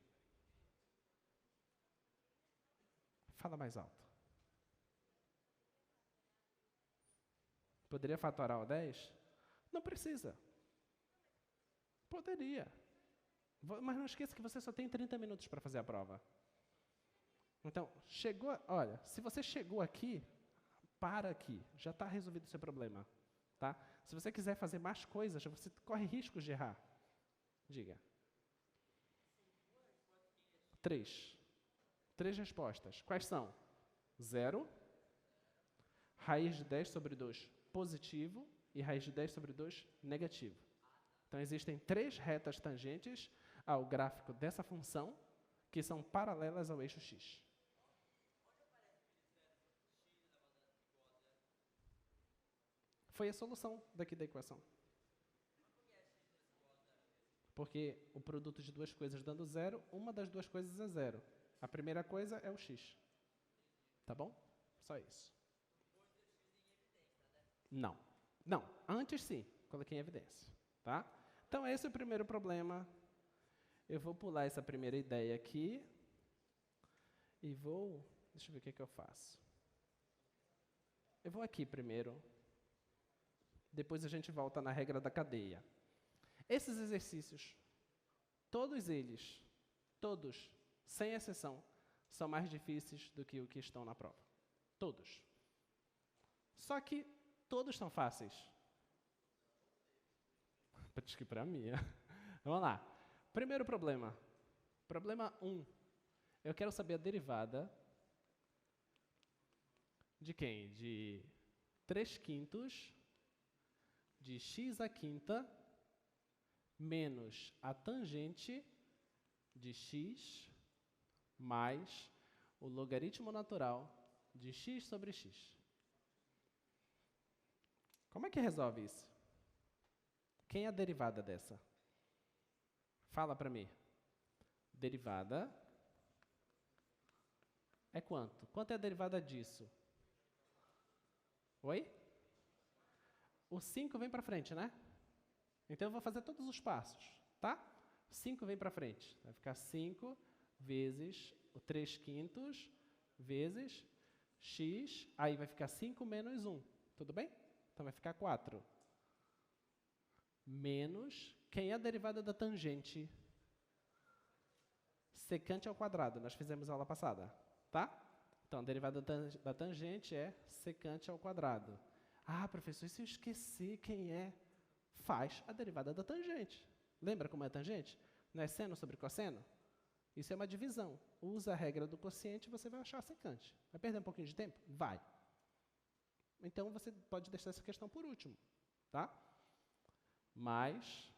Fala mais alto. Poderia fatorar o 10? Não precisa. Poderia. Mas não esqueça que você só tem 30 minutos para fazer a prova. Então, olha, se você chegou aqui, para aqui. Já está resolvido o seu problema. Tá? Se você quiser fazer mais coisas, você corre riscos de errar. Diga. 3. 3 respostas. Quais são? 0, raiz de 10 sobre 2 positivo e raiz de 10 sobre 2 negativo. Então, existem 3 retas tangentes ao gráfico dessa função que são paralelas ao eixo x. Foi a solução daqui da equação. Porque o produto de duas coisas dando 0, uma das duas coisas é 0. A primeira coisa é o x. Tá bom? Só isso. Não. Não. Antes sim. Coloquei em evidência. Tá? Então, esse é o primeiro problema. Eu vou pular essa primeira ideia aqui. E vou... Deixa eu ver o que eu faço. Eu vou aqui primeiro. Depois a gente volta na regra da cadeia. Esses exercícios, todos eles, todos, sem exceção, são mais difíceis do que o que estão na prova. Todos. Só que todos são fáceis. Acho que para mim. Vamos lá. Primeiro problema. Problema 1. Eu quero saber a derivada de quem? De 3/5 de x à quinta menos a tangente de x mais o logaritmo natural de x sobre x. Como é que resolve isso? Quem é a derivada dessa? Fala para mim. Derivada é quanto? Quanto é a derivada disso? Oi? O 5 vem para frente, né? Então, eu vou fazer todos os passos, tá? 5 vem para frente. Vai ficar 5 vezes o 3/5 vezes x. Aí vai ficar 5 menos 1. Tudo bem? Então, vai ficar 4. Menos... Quem é a derivada da tangente? Secante ao quadrado. Nós fizemos aula passada, tá? Então, a derivada da tangente é secante ao quadrado. Ah, professor, e se eu esquecer quem é? Faz a derivada da tangente. Lembra como é a tangente? Não é seno sobre cosseno? Isso é uma divisão. Usa a regra do quociente e você vai achar a secante. Vai perder um pouquinho de tempo? Vai. Então, você pode deixar essa questão por último, tá? Mas,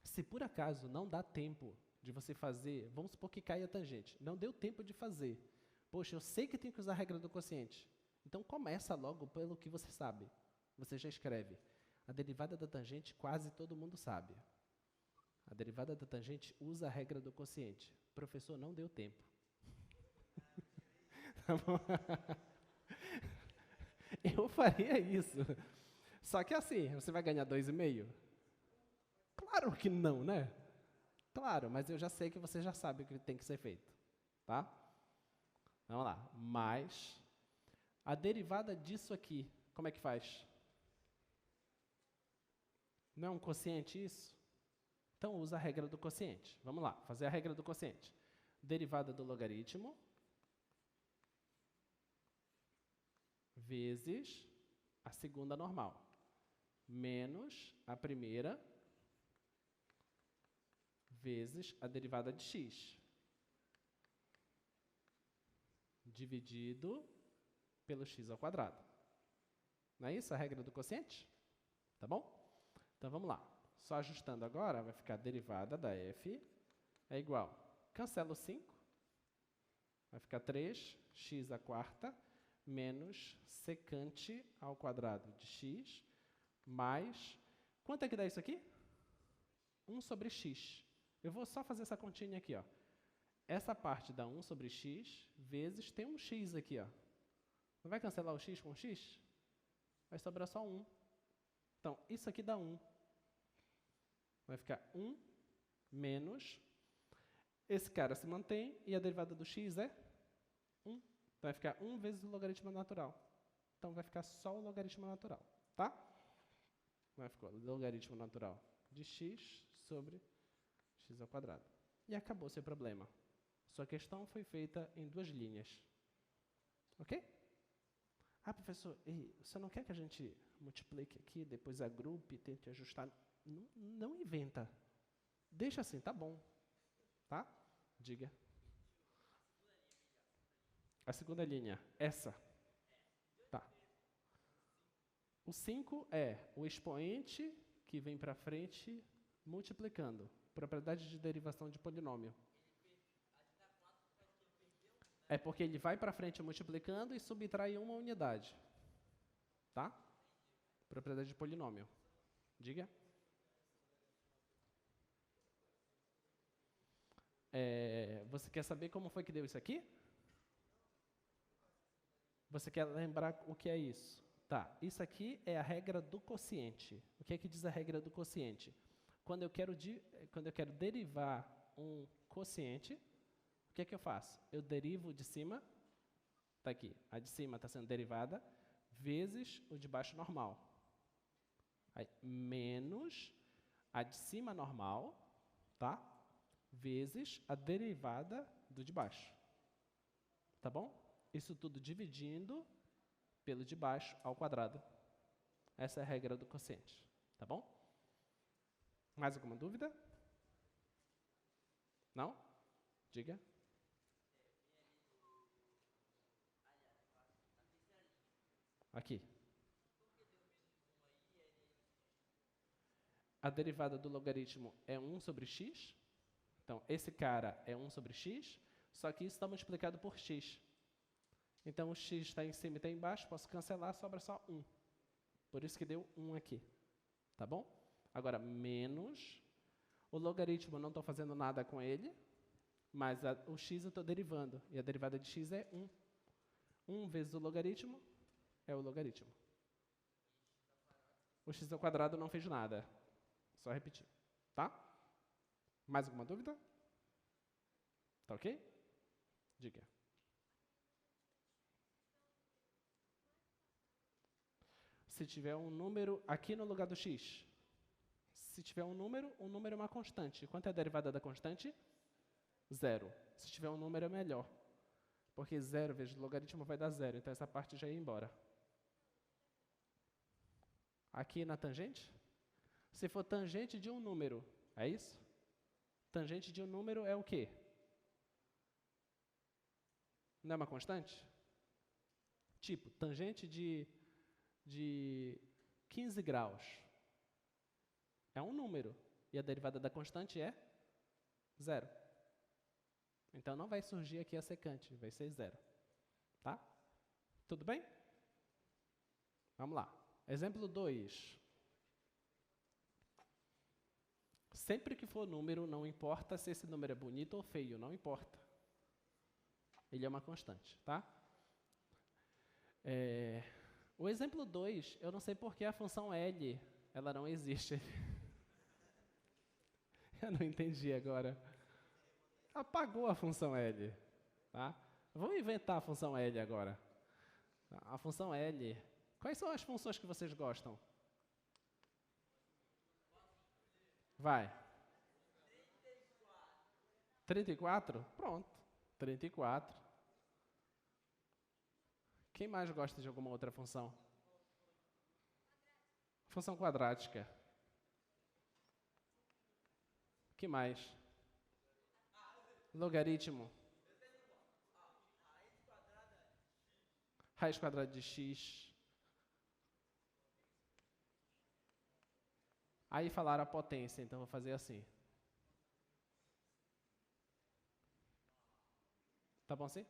se por acaso não dá tempo de você fazer, vamos supor que caia a tangente. Não deu tempo de fazer. Poxa, eu sei que tem que usar a regra do quociente. Então, começa logo pelo que você sabe. Você já escreve. A derivada da tangente quase todo mundo sabe. A derivada da tangente usa a regra do quociente. Professor, não deu tempo. Tá bom? Eu faria isso. Só que assim, você vai ganhar 2,5? Claro que não, né? Claro, mas eu já sei que você já sabe o que tem que ser feito, tá? Vamos lá. Mais a derivada disso aqui, como é que faz? Não é um quociente isso? Então usa a regra do quociente. Vamos lá, fazer a regra do quociente. Derivada do logaritmo vezes a segunda normal, menos a primeira vezes a derivada de x, dividido pelo x ao quadrado. Não é isso a regra do quociente? Tá bom? Então vamos lá. Só ajustando agora, vai ficar a derivada da f é igual. Cancela o 5, vai ficar 3x à quarta menos secante ao quadrado de x mais... Quanto é que dá isso aqui? 1 sobre x. Eu vou só fazer essa continha aqui, ó. Essa parte dá 1 sobre x vezes tem um x aqui, ó. Não vai cancelar o x com x? Vai sobrar só 1. Então, isso aqui dá 1. Vai ficar 1 menos... Esse cara se mantém e a derivada do x é 1. Então, vai ficar 1 vezes o logaritmo natural. Então, vai ficar só o logaritmo natural, tá? Vai ficar o logaritmo natural de x sobre x ao quadrado. E acabou seu problema. Sua questão foi feita em 2 linhas. Ok? Ah, professor, e você não quer que a gente multiplique aqui, depois agrupe, tente ajustar? Não inventa. Deixa assim, tá bom. Tá? Diga. A segunda linha, essa. Tá. O 5 é o expoente que vem para frente multiplicando. Propriedade de derivação de polinômio. É porque ele vai para frente multiplicando e subtrai uma unidade. Tá? Propriedade de polinômio. Diga. Você quer saber como foi que deu isso aqui? Você quer lembrar o que é isso? Tá, isso aqui é a regra do quociente. O que é que diz a regra do quociente? Quando eu quero derivar um quociente, o que é que eu faço? Eu derivo de cima, está aqui, a de cima está sendo derivada, vezes o de baixo normal. Aí, menos a de cima normal, tá? Vezes a derivada do de baixo. Tá bom? Isso tudo dividindo pelo de baixo ao quadrado. Essa é a regra do quociente. Tá bom? Mais alguma dúvida? Não? Diga. Aqui. A derivada do logaritmo é 1 sobre x. Então, esse cara é 1 sobre x, só que isso está multiplicado por x. Então, o x está em cima e está embaixo, posso cancelar, sobra só 1. Por isso que deu 1 aqui. Tá bom? Agora, menos. O logaritmo, eu não estou fazendo nada com ele, mas o x eu estou derivando. E a derivada de x é 1. 1 vezes o logaritmo é o logaritmo. O x ao quadrado não fez nada. Só repetir. Tá? Mais alguma dúvida? Tá ok? Diga. Se tiver um número aqui no lugar do x. Se tiver um número é uma constante. Quanto é a derivada da constante? 0. Se tiver um número é melhor. Porque 0 vezes o logaritmo vai dar 0. Então essa parte já ia embora. Aqui na tangente? Se for tangente de um número, é isso? Tangente de um número é o quê? Não é uma constante? Tipo, tangente de 15 graus. É um número. E a derivada da constante é 0. Então, não vai surgir aqui a secante, vai ser 0. Tá? Tudo bem? Vamos lá. Exemplo 2. Sempre que for número, não importa se esse número é bonito ou feio, não importa. Ele é uma constante, tá? O exemplo 2, eu não sei por que a função L, ela não existe. Eu não entendi agora. Apagou a função L. Tá? Vamos inventar a função L agora. A função L. Quais são as funções que vocês gostam? Vai. 34? Pronto. 34. Quem mais gosta de alguma outra função? Função quadrática. Que mais? Logaritmo. Raiz quadrada de x. Aí falaram a potência, então vou fazer assim. Tá bom assim?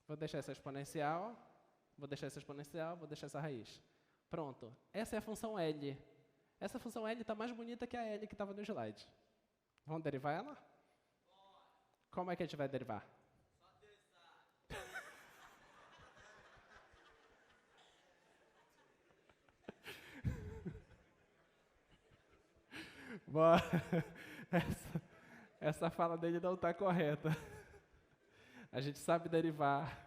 Vou deixar essa exponencial, vou deixar essa raiz. Pronto. Essa é a função L. Essa função L está mais bonita que a L que estava no slide. Vamos derivar ela? Como é que a gente vai derivar? Boa. Essa fala dele não está correta. A gente sabe derivar.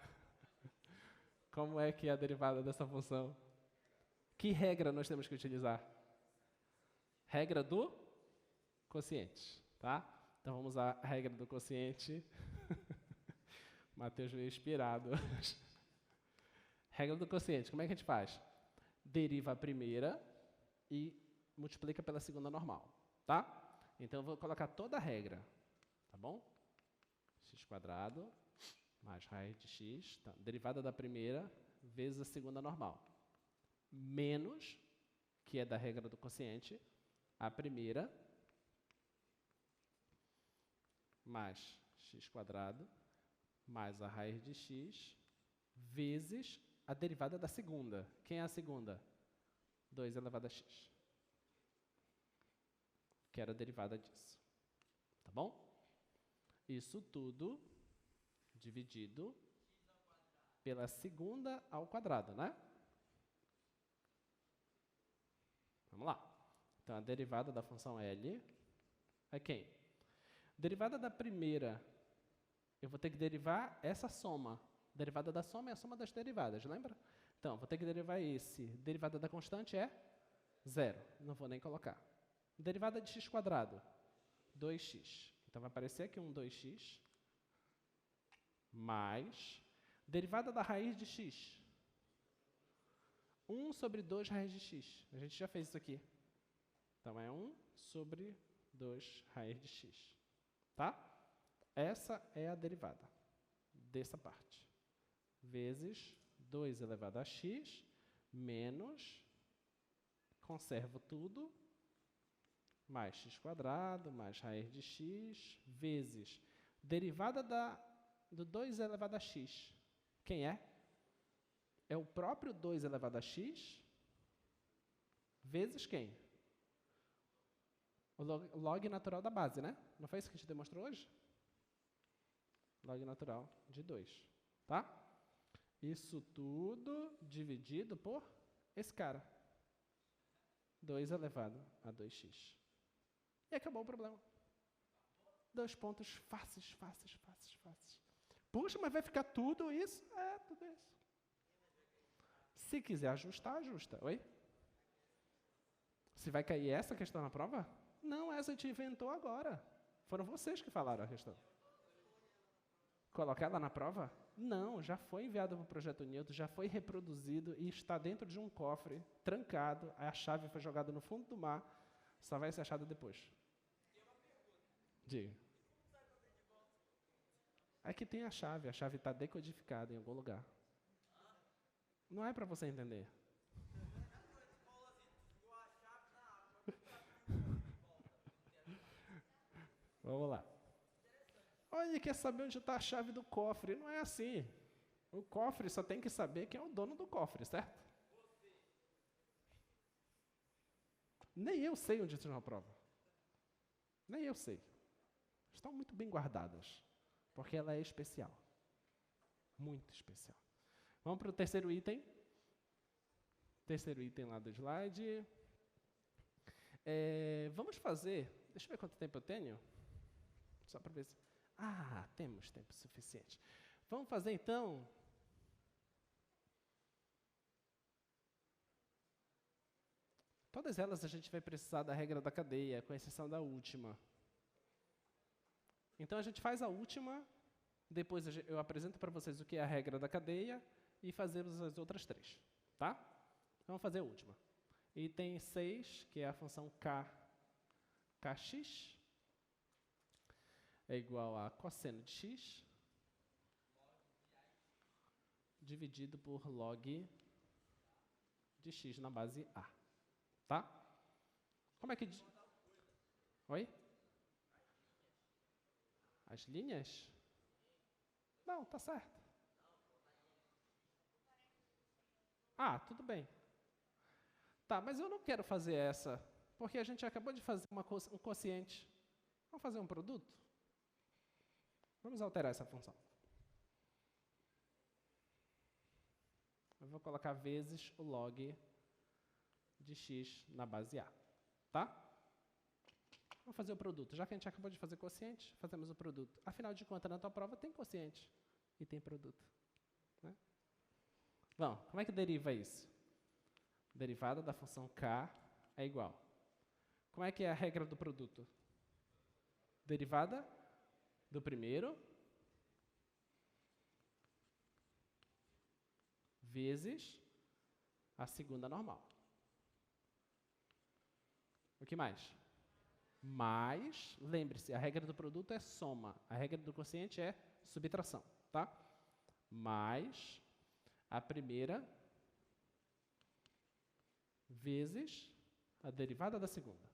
Como é que é a derivada dessa função? Que regra nós temos que utilizar? Regra do quociente, tá? Então vamos usar a regra do quociente. Matheus veio inspirado. Regra do quociente, como é que a gente faz? Deriva a primeira e multiplica pela segunda normal, tá? Então eu vou colocar toda a regra, tá bom? X² mais raiz de x, tá? Derivada da primeira vezes a segunda normal. Menos, que é da regra do quociente, a primeira mais x² mais a raiz de x vezes a derivada da segunda. Quem é a segunda? 2 elevado a x. Que era a derivada disso. Tá bom? Isso tudo dividido pela segunda ao quadrado, né? Vamos lá. Então, a derivada da função L é quem? Derivada da primeira, eu vou ter que derivar essa soma. Derivada da soma é a soma das derivadas, lembra? Então, vou ter que derivar esse. Derivada da constante é 0. Não vou nem colocar. Derivada de x², 2x. Então, vai aparecer aqui um 2x mais derivada da raiz de x. 1 sobre 2 raiz de x. A gente já fez isso aqui. Então, é 1 sobre 2 raiz de x. Tá? Essa é a derivada dessa parte. Vezes 2 elevado a x menos, conservo tudo, mais x² mais raiz de x vezes derivada do 2 elevado a x. Quem é? É o próprio 2 elevado a x vezes quem? O log natural da base, né? Não foi isso que a gente demonstrou hoje? Log natural de 2, tá? Isso tudo dividido por esse cara. 2 elevado a 2x. E acabou o problema. 2 pontos fáceis. Puxa, mas vai ficar tudo isso? É, tudo isso. Se quiser ajustar, ajusta. Oi? Se vai cair essa questão na prova? Não, essa a gente inventou agora. Foram vocês que falaram a questão. Colocar ela na prova? Não, já foi enviado para o Projeto Newton, já foi reproduzido e está dentro de um cofre, trancado, a chave foi jogada no fundo do mar, só vai ser achada depois. Diga. Aqui tem a chave está decodificada em algum lugar. Não é para você entender. Vamos lá. Olha, quer saber onde está a chave do cofre? Não é assim. O cofre só tem que saber quem é o dono do cofre, certo? Nem eu sei onde está a prova. Nem eu sei. Estão muito bem guardadas, porque ela é especial. Muito especial. Vamos para o terceiro item. Terceiro item lá do slide. Vamos fazer... Deixa eu ver quanto tempo eu tenho. Só para ver se... temos tempo suficiente. Vamos fazer, então... Todas elas a gente vai precisar da regra da cadeia, com exceção da última. Então, a gente faz a última, depois eu apresento para vocês o que é a regra da cadeia e fazemos as outras três. Tá? Vamos fazer a última. Item 6, que é a função kx, é igual a cosseno de x, dividido por log de x na base A. Tá? Como é que... Oi? As linhas? Não, tá certo. Tudo bem. Tá, mas eu não quero fazer essa, porque a gente acabou de fazer um quociente. Vamos fazer um produto? Vamos alterar essa função. Eu vou colocar vezes o log de x na base A. Tá? Vamos fazer o produto. Já que a gente acabou de fazer quociente, fazemos o produto. Afinal de contas, na tua prova tem quociente e tem produto. Né? Bom, como é que deriva isso? Derivada da função k é igual. Como é que é a regra do produto? Derivada do primeiro vezes a segunda normal. O que mais? Mais, lembre-se, a regra do produto é soma. A regra do quociente é subtração, tá? Mais a primeira vezes a derivada da segunda.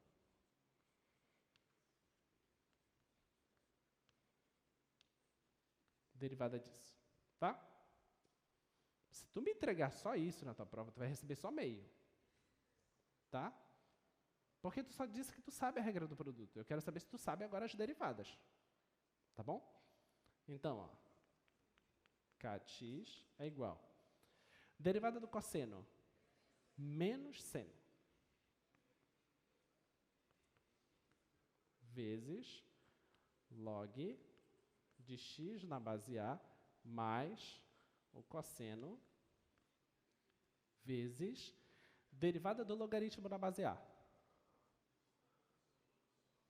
Derivada disso, tá? Se tu me entregar só isso na tua prova, tu vai receber só meio, tá? Porque tu só disse que tu sabe a regra do produto. Eu quero saber se tu sabe agora as derivadas. Tá bom? Então, ó, k de x é igual. Derivada do cosseno, menos seno. Vezes log de x na base A mais o cosseno vezes derivada do logaritmo na base A.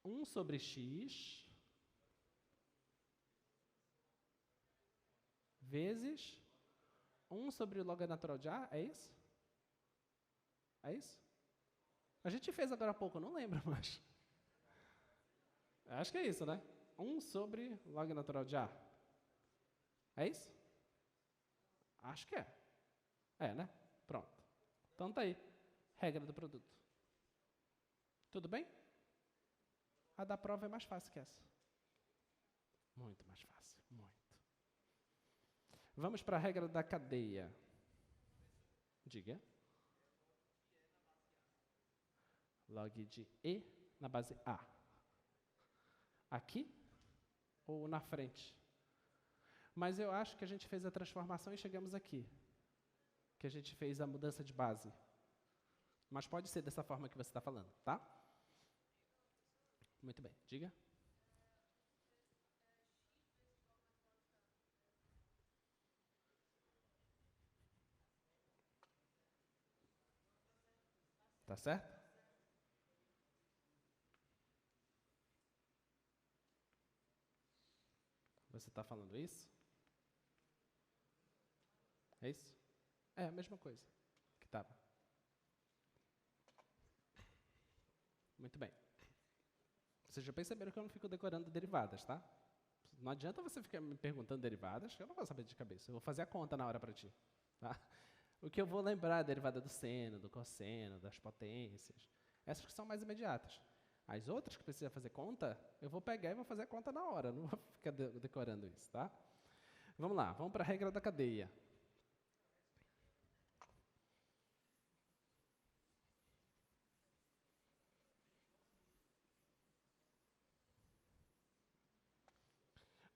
1 sobre x vezes 1 sobre o log natural de A, é isso? É isso? A gente fez agora há pouco, não lembro mais. Acho que é isso, né? 1 sobre log natural de A. É isso? Acho que é. É, né? Pronto. Então tá aí. Regra do produto. Tudo bem? A da prova é mais fácil que essa. Muito mais fácil, muito. Vamos para a regra da cadeia. Diga. Log de E na base A. Aqui ou na frente? Mas eu acho que a gente fez a transformação e chegamos aqui. Que a gente fez a mudança de base. Mas pode ser dessa forma que você está falando, tá? Muito bem, diga. Tá certo? Você está falando isso? É isso? É a mesma coisa que estava. Muito bem. Vocês já perceberam que eu não fico decorando derivadas, tá? Não adianta você ficar me perguntando derivadas, que eu não vou saber de cabeça. Eu vou fazer a conta na hora para ti. Tá? O que eu vou lembrar é a derivada do seno, do cosseno, das potências. Essas que são mais imediatas. As outras que precisa fazer conta, eu vou pegar e vou fazer a conta na hora. Não vou ficar decorando isso, tá? Vamos lá, vamos para a regra da cadeia.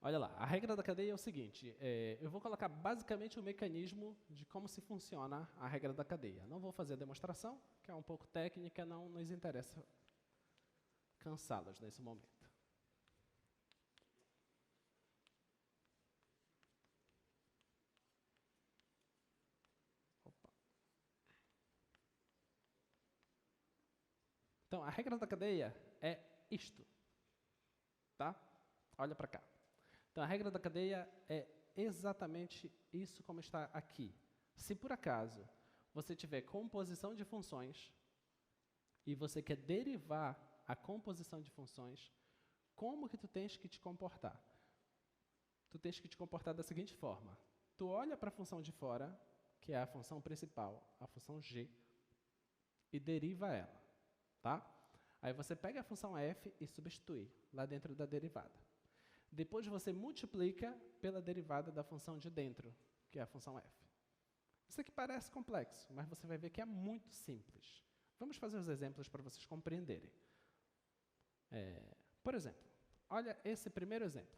Olha lá, a regra da cadeia é o seguinte, eu vou colocar basicamente o mecanismo de como se funciona a regra da cadeia. Não vou fazer a demonstração, que é um pouco técnica, não nos interessa cansá-los nesse momento. Opa. Então, a regra da cadeia é isto, tá? Olha para cá. Então, a regra da cadeia é exatamente isso como está aqui. Se por acaso você tiver composição de funções e você quer derivar a composição de funções, como que tu tens que te comportar? Tu tens que te comportar da seguinte forma. Tu olha para a função de fora, que é a função principal, a função g, e deriva ela, tá? Aí você pega a função f e substitui lá dentro da derivada. Depois você multiplica pela derivada da função de dentro, que é a função f. Isso aqui parece complexo, mas você vai ver que é muito simples. Vamos fazer os exemplos para vocês compreenderem. Por exemplo, olha esse primeiro exemplo.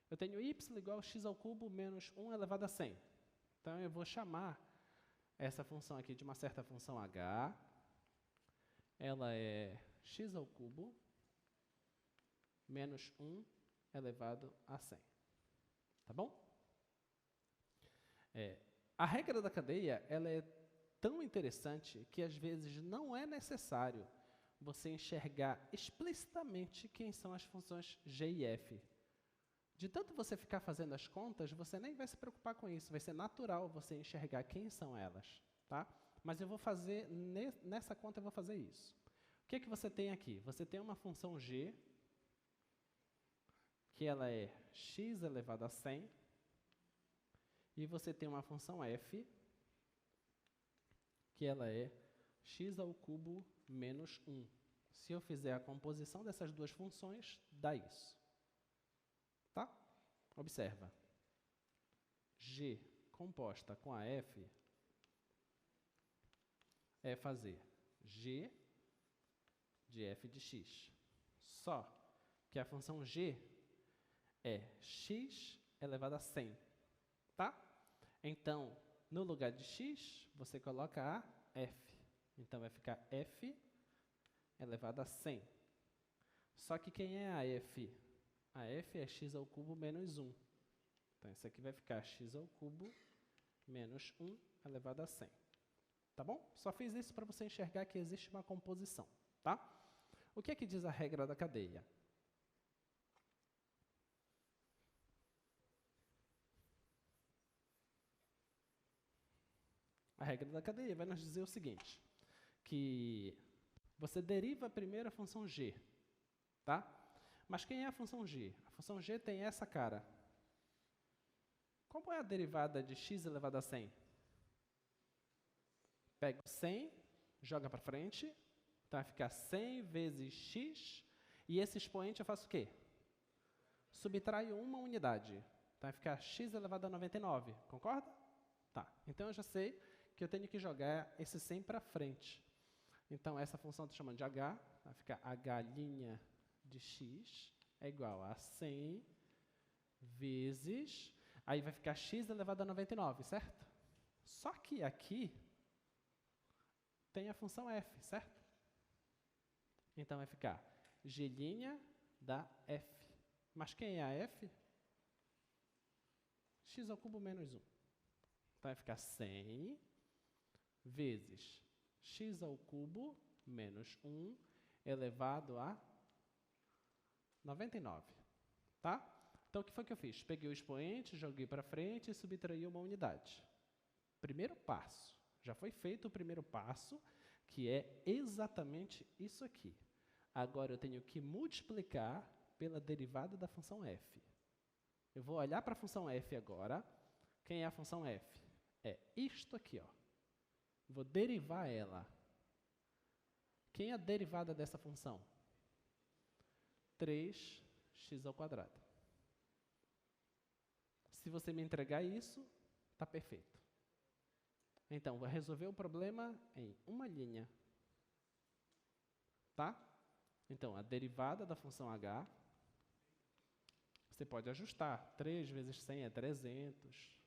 Eu tenho y igual a x ao cubo menos 1 elevado a 100. Então, eu vou chamar essa função aqui de uma certa função h. Ela é x ao cubo menos 1 elevado a 100. Tá bom? A regra da cadeia ela é tão interessante que, às vezes, não é necessário você enxergar explicitamente quem são as funções g e f. De tanto você ficar fazendo as contas, você nem vai se preocupar com isso. Vai ser natural você enxergar quem são elas. Tá? Mas eu vou fazer, nessa conta eu vou fazer isso. O que é que você tem aqui? Você tem uma função g, que ela é x elevado a 100, e você tem uma função f, que ela é x ao cubo menos 1. Se eu fizer a composição dessas duas funções, dá isso. Tá? Observa. G composta com a f é fazer g de f de x. Só que a função g é x elevado a 100, tá? Então, no lugar de x, você coloca a f. Então, vai ficar f elevado a 100. Só que quem é a f? A f é x ao cubo menos 1. Então, isso aqui vai ficar x ao cubo menos 1 elevado a 100. Tá bom? Só fiz isso para você enxergar que existe uma composição, tá? O que é que diz a regra da cadeia? A regra da cadeia vai nos dizer o seguinte, que você deriva primeiro a função g, tá? Mas quem é a função g? A função g tem essa cara. Como é a derivada de x elevado a 100? Pega 100, joga para frente, então vai ficar 100 vezes x, e esse expoente eu faço o quê? Subtraio uma unidade, então vai ficar x elevado a 99, concorda? Tá, então eu já sei que eu tenho que jogar esse 100 para frente. Então, essa função eu estou chamando de h, vai ficar h' de x é igual a 100 vezes, aí vai ficar x elevado a 99, certo? Só que aqui tem a função f, certo? Então, vai ficar g' da f. Mas quem é a f? X ao cubo menos 1. Então, vai ficar 100 vezes x ao cubo menos 1 elevado a 99. Tá? Então, o que foi que eu fiz? Peguei o expoente, joguei para frente e subtraí uma unidade. Primeiro passo. Já foi feito o primeiro passo, que é exatamente isso aqui. Agora, eu tenho que multiplicar pela derivada da função f. Eu vou olhar para a função f agora. Quem é a função f? É isto aqui, ó. Vou derivar ela. Quem é a derivada dessa função? 3x ao quadrado. Se você me entregar isso, está perfeito. Então, vou resolver o problema em uma linha. Tá? Então, a derivada da função h Você pode ajustar. 3 vezes 100 é 300.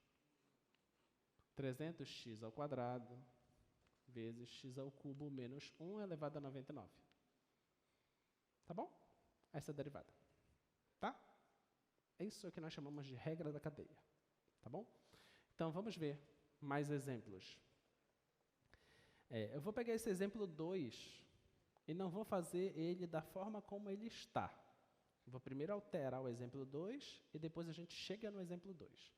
300x ao quadrado vezes x ao cubo menos 1 elevado a 99. Tá bom? Essa é a derivada. Tá? É isso que nós chamamos de regra da cadeia. Tá bom? Então, vamos ver mais exemplos. Eu vou pegar esse exemplo 2 e não vou fazer ele da forma como ele está. Vou primeiro alterar o exemplo 2 e depois a gente chega no exemplo 2.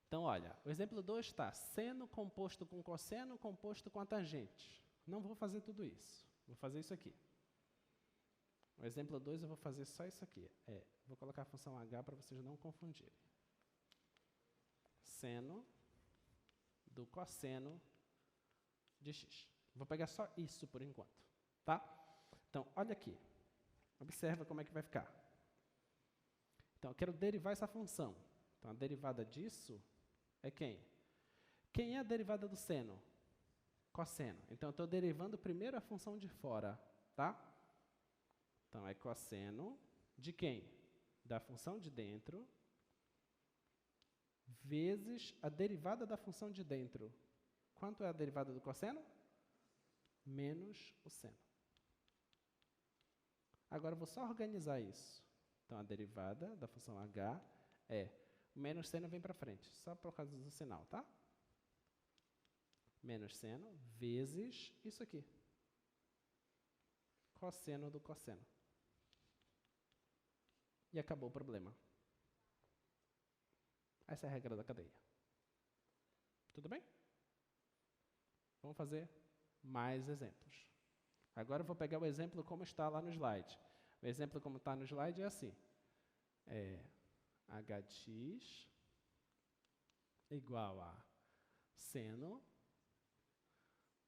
Então, olha, o exemplo 2 está seno composto com cosseno composto com a tangente. Não vou fazer tudo isso. Vou fazer isso aqui. O exemplo 2 eu vou fazer só isso aqui. Vou colocar a função h para vocês não confundirem. Seno do cosseno de x. Vou pegar só isso por enquanto. Tá? Então, olha aqui. Observa como é que vai ficar. Então, eu quero derivar essa função. Então, a derivada disso é quem? Quem é a derivada do seno? Cosseno. Então, eu estou derivando primeiro a função de fora. Tá? Então, é cosseno de quem? Da função de dentro vezes a derivada da função de dentro. Quanto é a derivada do cosseno? Menos o seno. Agora, eu vou só organizar isso. Então, a derivada da função h é menos seno vem para frente, só por causa do sinal, tá? Menos seno vezes isso aqui. Cosseno do cosseno. E acabou o problema. Essa é a regra da cadeia. Tudo bem? Vamos fazer mais exemplos. Agora eu vou pegar o exemplo como está lá no slide. O exemplo como está no slide é assim. H de x igual a seno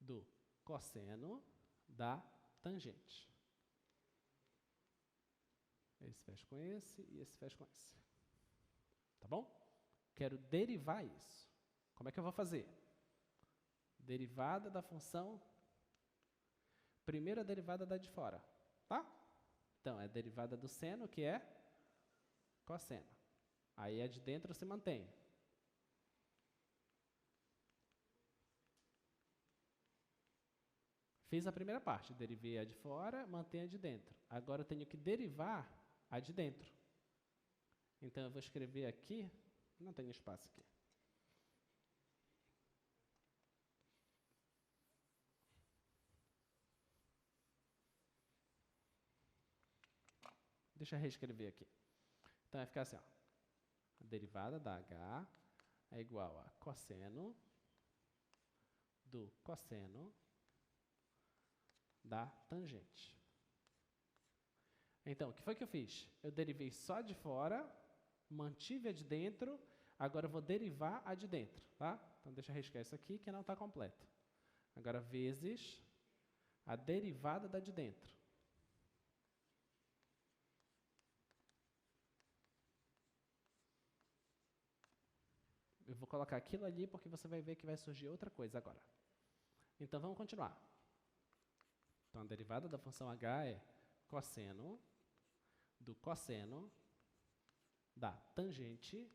do cosseno da tangente. Esse fecha com esse e esse fecha com esse. Tá bom? Quero derivar isso. Como é que eu vou fazer? Derivada da função. Primeiro a derivada da de fora. Tá? Então, é a derivada do seno, que é cosseno. Aí a de dentro se mantém. Fiz a primeira parte, derivei a de fora, mantenho a de dentro. Agora eu tenho que derivar a de dentro. Então eu vou escrever aqui, não tenho espaço aqui. Deixa eu reescrever aqui. Então vai ficar assim, ó. A derivada da h é igual a cosseno do cosseno da tangente. Então, o que foi que eu fiz? Eu derivei só de fora, mantive a de dentro, agora eu vou derivar a de dentro, tá? Então, deixa eu riscar isso aqui, que não está completo. Agora, vezes a derivada da de dentro. Eu vou colocar aquilo ali, porque você vai ver que vai surgir outra coisa agora. Então, vamos continuar. Então, a derivada da função h é cosseno do cosseno da tangente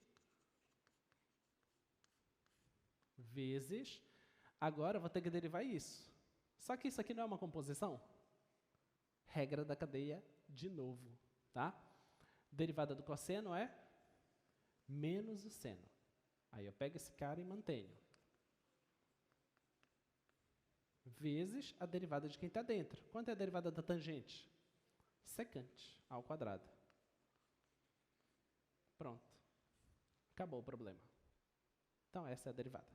vezes... Agora, eu vou ter que derivar isso. Só que isso aqui não é uma composição? Regra da cadeia de novo, tá? Derivada do cosseno é menos o seno. Aí eu pego esse cara e mantenho. Vezes a derivada de quem está dentro. Quanto é a derivada da tangente? Secante ao quadrado. Pronto. Acabou o problema. Então, essa é a derivada.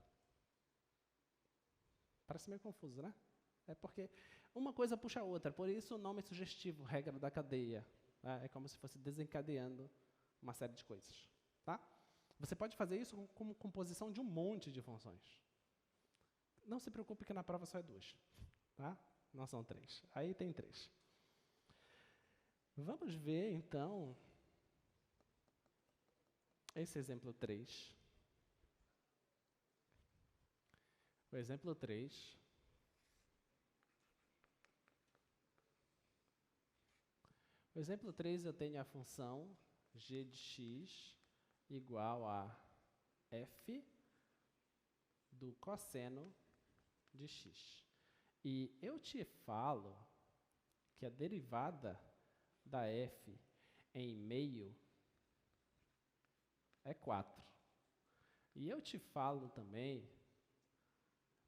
Parece meio confuso, né? É porque uma coisa puxa a outra. Por isso o nome é sugestivo, regra da cadeia. É como se fosse desencadeando uma série de coisas. Tá? Você pode fazer isso como composição de um monte de funções. Não se preocupe que na prova só é 2. Tá? Não são 3. Aí tem 3. Vamos ver, então, esse exemplo 3. O exemplo 3. O exemplo 3 eu tenho a função g de x igual a f do cosseno de x. E eu te falo que a derivada da f em meio é 4. E eu te falo também...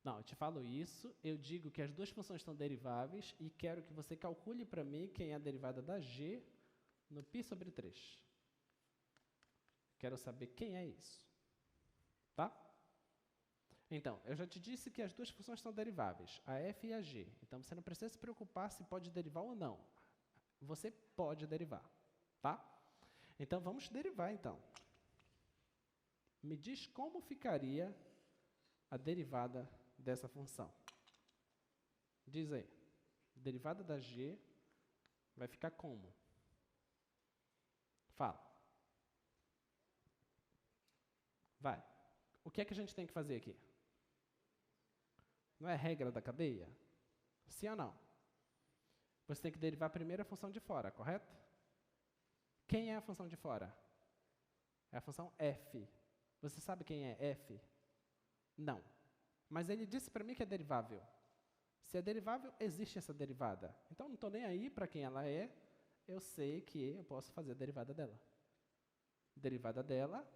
Não, eu te falo isso, eu digo que as duas funções estão deriváveis e quero que você calcule para mim quem é a derivada da g no π sobre 3. Quero saber quem é isso. Tá? Então, eu já te disse que as duas funções são deriváveis, a f e a g. Então, você não precisa se preocupar se pode derivar ou não. Você pode derivar. Tá? Então, vamos derivar, então. Me diz como ficaria a derivada dessa função. Diz aí. Derivada da g vai ficar como? Fala. Vai. O que é que a gente tem que fazer aqui? Não é regra da cadeia? Sim ou não? Você tem que derivar primeiro a função de fora, correto? Quem é a função de fora? É a função f. Você sabe quem é f? Não. Mas ele disse para mim que é derivável. Se é derivável, existe essa derivada. Então, não estou nem aí para quem ela é. Eu sei que eu posso fazer a derivada dela. Derivada dela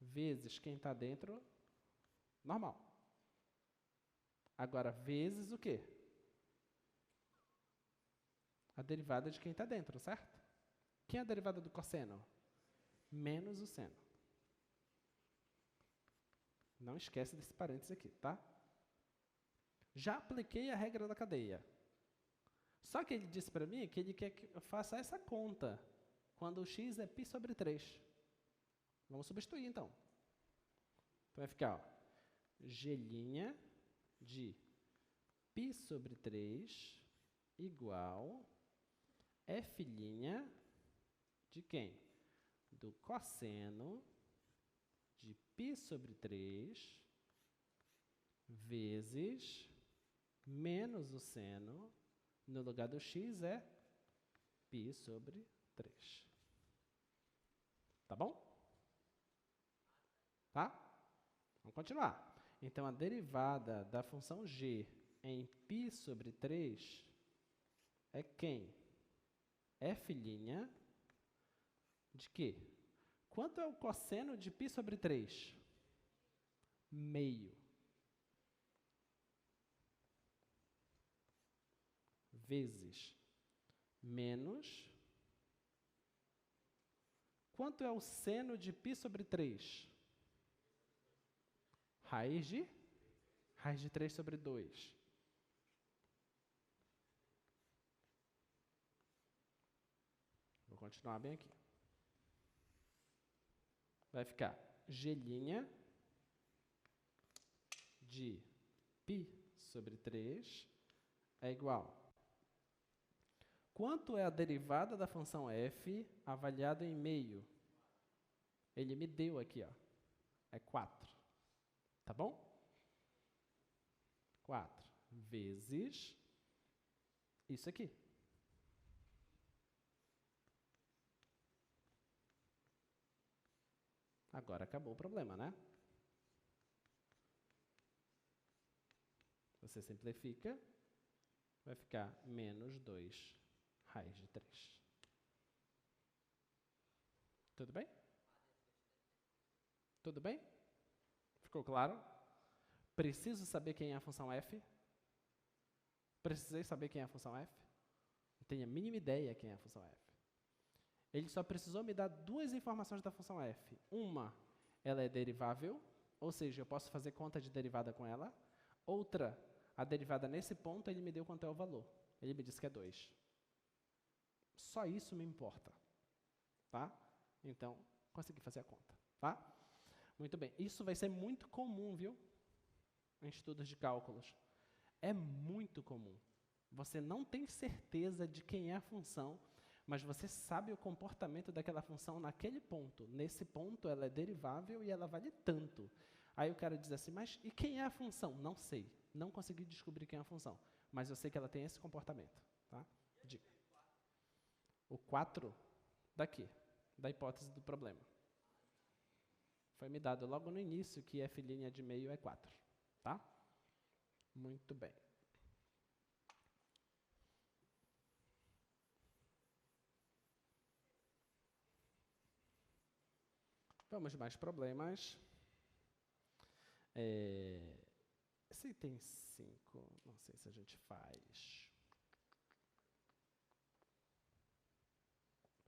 vezes quem está dentro, normal. Agora, vezes o quê? A derivada de quem está dentro, certo? Quem é a derivada do cosseno? Menos o seno. Não esquece desse parênteses aqui, tá? Já apliquei a regra da cadeia. Só que ele disse para mim que ele quer que eu faça essa conta quando o x é π sobre 3. Vamos substituir, então. Então, vai ficar, ó, g' de π sobre 3 igual f' de quem? Do cosseno de π sobre 3 vezes menos o seno, no lugar do x é π sobre 3. Tá bom? Tá? Vamos continuar. Então, a derivada da função g em π sobre 3 é quem? F' de quê? Quanto é o cosseno de π sobre 3? Meio. Vezes menos. Quanto é o seno de π sobre 3? Raiz de 3 sobre 2. Vou continuar bem aqui. Vai ficar g' de π sobre 3 é igual. Quanto é a derivada da função f avaliada em meio? Ele me deu aqui, ó. É 4. Tá bom? 4 vezes isso aqui. Agora acabou o problema, né? Você simplifica, vai ficar menos 2 raiz de 3. Tudo bem? Tudo bem? Ficou claro? Preciso saber quem é a função f? Precisei saber quem é a função f? Não tenho a mínima ideia quem é a função f. Ele só precisou me dar duas informações da função f. Uma, ela é derivável, ou seja, eu posso fazer conta de derivada com ela. Outra, a derivada nesse ponto, ele me deu quanto é o valor. Ele me disse que é 2. Só isso me importa. Tá? Então, consegui fazer a conta. Tá? Muito bem. Isso vai ser muito comum, viu? Em estudos de cálculos. É muito comum. Você não tem certeza de quem é a função, mas você sabe o comportamento daquela função naquele ponto. Nesse ponto, ela é derivável e ela vale tanto. Aí o cara diz assim, mas e quem é a função? Não sei. Não consegui descobrir quem é a função. Mas eu sei que ela tem esse comportamento. Tá? Diga. O 4 daqui. da hipótese do problema. Foi me dado logo no início que f' de meio é 4, tá? Muito bem. Vamos mais problemas. Esse item 5, não sei se a gente faz.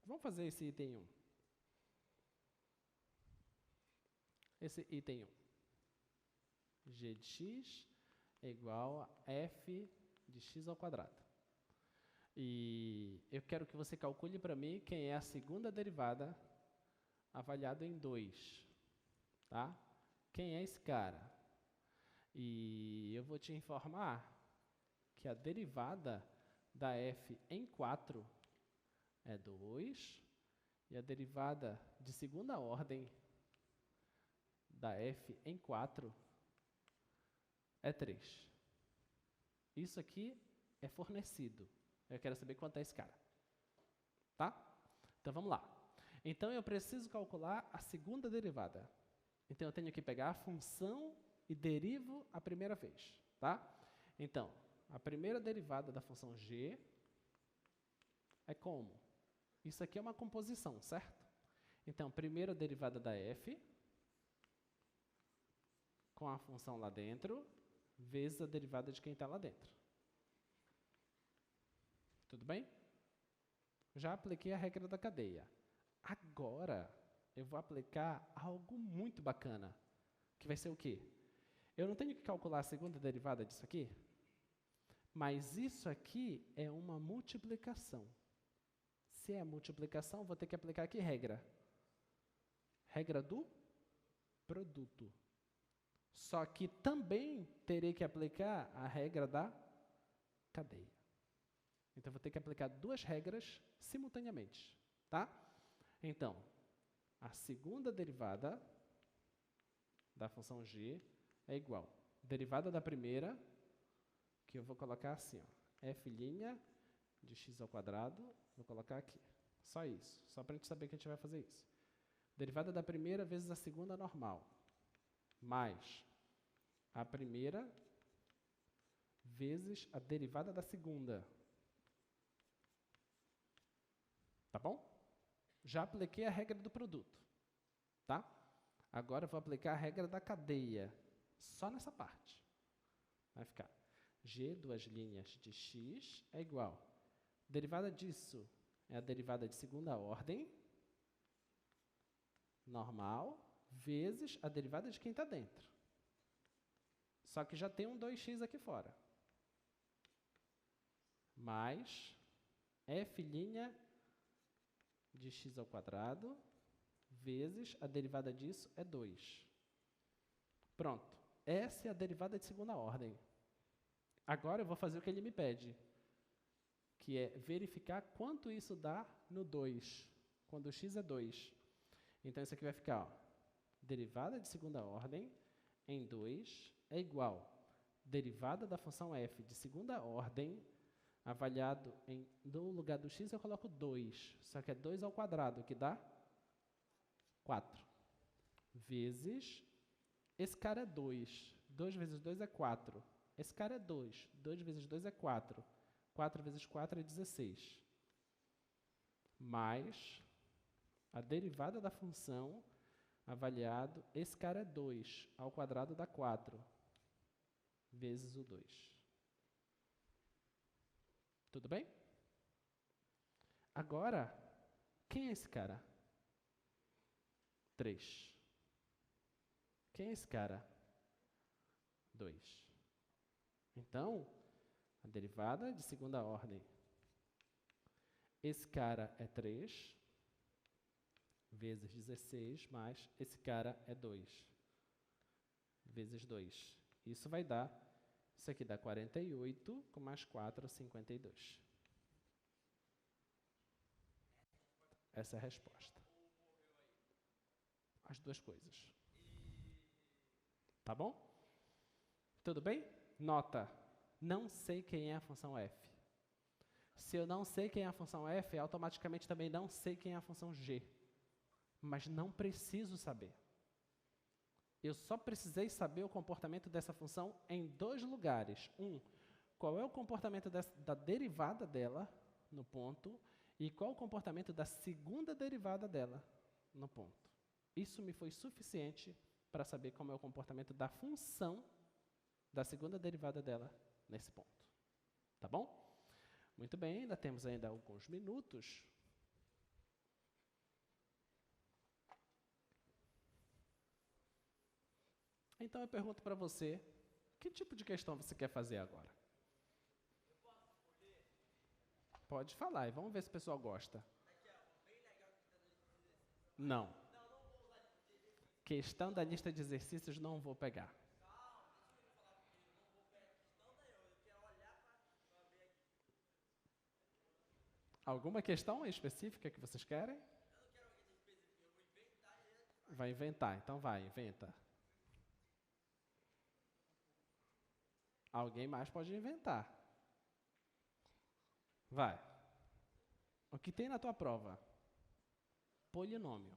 Vamos fazer esse item 1. Esse item 1. G de x é igual a f de x ao quadrado. E eu quero que você calcule para mim quem é a segunda derivada avaliada em 2. Tá? Quem é esse cara? E eu vou te informar que a derivada da f em 4 é 2 e a derivada de segunda ordem da f em 4 é 3. Isso aqui é fornecido. Eu quero saber quanto é esse cara. Tá? Então, vamos lá. Então, eu preciso calcular a segunda derivada. Então, eu tenho que pegar a função e derivo a primeira vez. Tá? Então, a primeira derivada da função g é como? Isso aqui é uma composição, certo? Então, primeira derivada da f com a função lá dentro, vezes a derivada de quem está lá dentro. Tudo bem? Já apliquei a regra da cadeia. Agora, eu vou aplicar algo muito bacana, que vai ser o quê? Eu não tenho que calcular a segunda derivada disso aqui, mas isso aqui é uma multiplicação. Se é multiplicação, vou ter que aplicar que regra? Regra do produto. Só que também terei que aplicar a regra da cadeia. Então, vou ter que aplicar duas regras simultaneamente, tá? Então, a segunda derivada da função g é igual à derivada da primeira, que eu vou colocar assim, ó, f' de x ao quadrado, vou colocar aqui. Só isso, só para a gente saber que a gente vai fazer isso. Derivada da primeira vezes a segunda normal, mais a primeira vezes a derivada da segunda. Tá bom? Já apliquei a regra do produto, tá? Agora eu vou aplicar a regra da cadeia, só nessa parte. Vai ficar g, duas linhas de x, é igual. Derivada disso é a derivada de segunda ordem, normal, vezes a derivada de quem está dentro. Só que já tem um 2x aqui fora. Mais f' de x ao quadrado, vezes a derivada disso é 2. Pronto. Essa é a derivada de segunda ordem. Agora eu vou fazer o que ele me pede, que é verificar quanto isso dá no 2, quando x é 2. Então, isso aqui vai ficar, ó, derivada de segunda ordem em 2 é igual derivada da função f de segunda ordem avaliado no lugar do x eu coloco 2, só que é 2 ao quadrado, que dá 4, vezes, esse cara é 2, 2 vezes 2 é 4, esse cara é 2, 2 vezes 2 é 4, 4 vezes 4 é 16, mais a derivada da função avaliado, esse cara é 2, ao quadrado dá 4, vezes o 2. Tudo bem? Agora, quem é esse cara? 3. Quem é esse cara? 2. Então, a derivada de segunda ordem. Esse cara é 3, vezes 16, mais esse cara é 2, vezes 2. Isso vai dar, isso aqui dá 48, com mais 4, 52. Essa é a resposta. As duas coisas. Tá bom? Tudo bem? Nota, não sei quem é a função f. Se eu não sei quem é a função f, automaticamente também não sei quem é a função g. mas não preciso saber. Eu só precisei saber o comportamento dessa função em 2 lugares. Qual é o comportamento da derivada dela no ponto e qual o comportamento da segunda derivada dela no ponto. Isso me foi suficiente para saber como é o comportamento da função da segunda derivada dela nesse ponto. Tá bom? Muito bem, ainda temos alguns minutos. Então eu pergunto para você, que tipo de questão você quer fazer agora? Pode falar e vamos ver se o pessoal gosta. Não. Questão da lista de exercícios não vou pegar. Alguma questão específica que vocês querem? Vai inventar, então vai, inventa. Alguém mais pode inventar. Vai. O que tem na tua prova? Polinômio.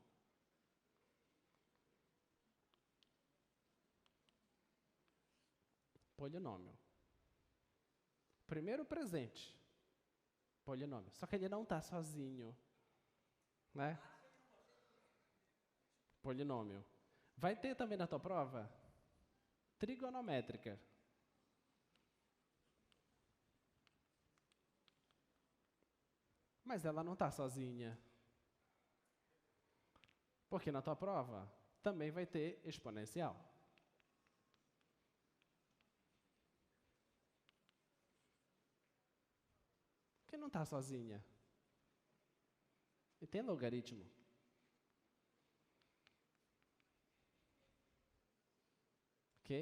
Polinômio. Primeiro presente. Polinômio. Só que ele não está sozinho. Né? Polinômio. Vai ter também na tua prova? Trigonométrica. Mas ela não está sozinha. Porque na tua prova também vai ter exponencial. Que não está sozinha. E tem logaritmo. Ok?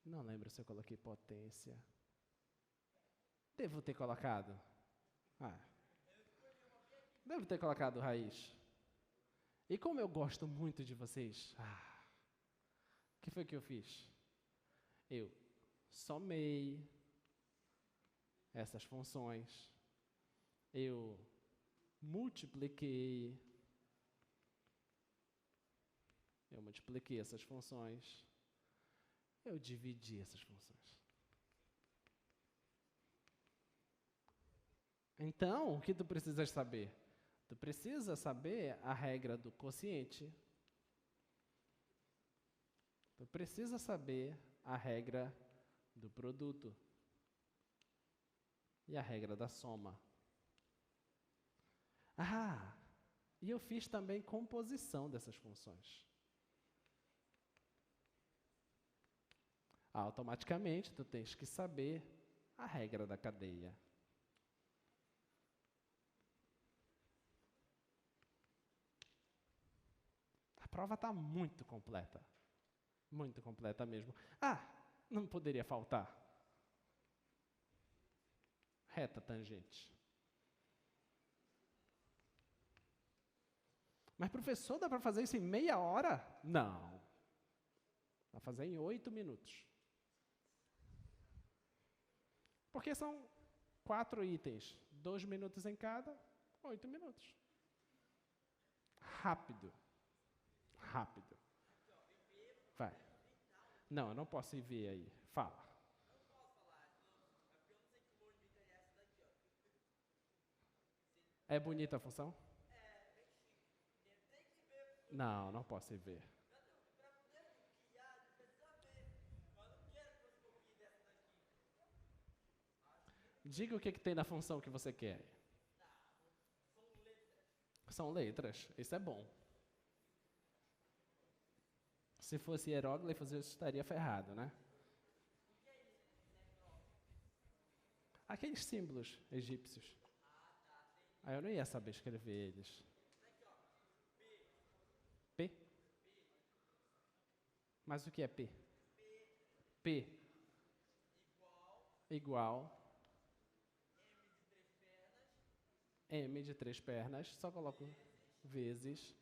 Não lembro se eu coloquei potência. Devo ter colocado. Devo ter colocado raiz. E como eu gosto muito de vocês, o que foi que eu fiz? Eu somei essas funções. Eu multipliquei. Eu multipliquei essas funções. Eu dividi essas funções. Então, o que tu precisas saber? Tu precisa saber a regra do quociente. Tu precisa saber a regra do produto. E a regra da soma. E eu fiz também composição dessas funções. Automaticamente, tu tens que saber a regra da cadeia. A prova está muito completa. Muito completa mesmo. Não poderia faltar. Reta tangente. Mas, professor, dá para fazer isso em meia hora? Não. Dá para fazer em 8 minutos. Porque são 4 itens. 2 minutos em cada, 8 minutos. Rápido. Rápido. Vai. Não, eu não posso ir ver aí. Fala. É bonita a função? Não, não posso ir ver. Diga o que tem na função que você quer. São letras. Isso é bom. Se fosse hieróglifos, eu estaria ferrado, né? Aqueles símbolos egípcios. Eu não ia saber escrever eles. P? Mas o que é P? P igual M de 3 pernas, só coloco vezes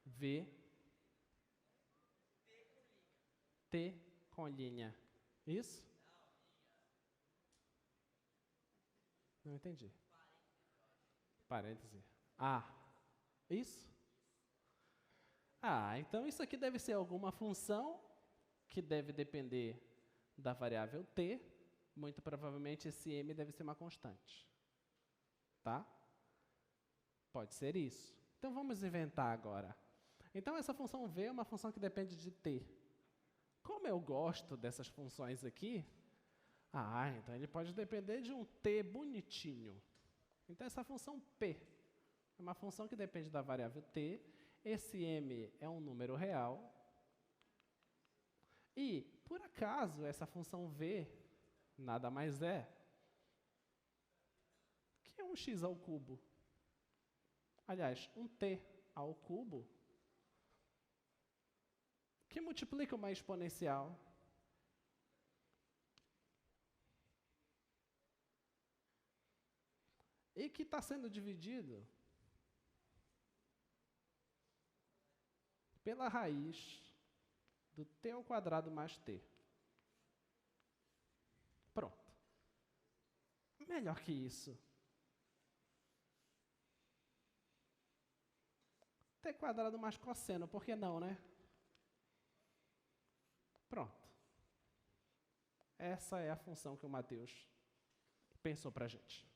V T com linha. Isso? Não entendi. parêntese, A. Isso? Então isso aqui deve ser alguma função que deve depender da variável t. Muito provavelmente esse m deve ser uma constante. Tá? Pode ser isso. Então vamos inventar agora. Então essa função v é uma função que depende de t. Como eu gosto dessas funções aqui, então ele pode depender de um t bonitinho. Então essa função p é uma função que depende da variável t. Esse m é um número real. E, por acaso, essa função v nada mais é que um x ao cubo. Aliás, um t ao cubo que multiplica uma exponencial e que está sendo dividido pela raiz do t ao quadrado mais t. Pronto. Melhor que isso. T quadrado mais cosseno, por que não, né? Pronto. Essa é a função que o Matheus pensou para a gente.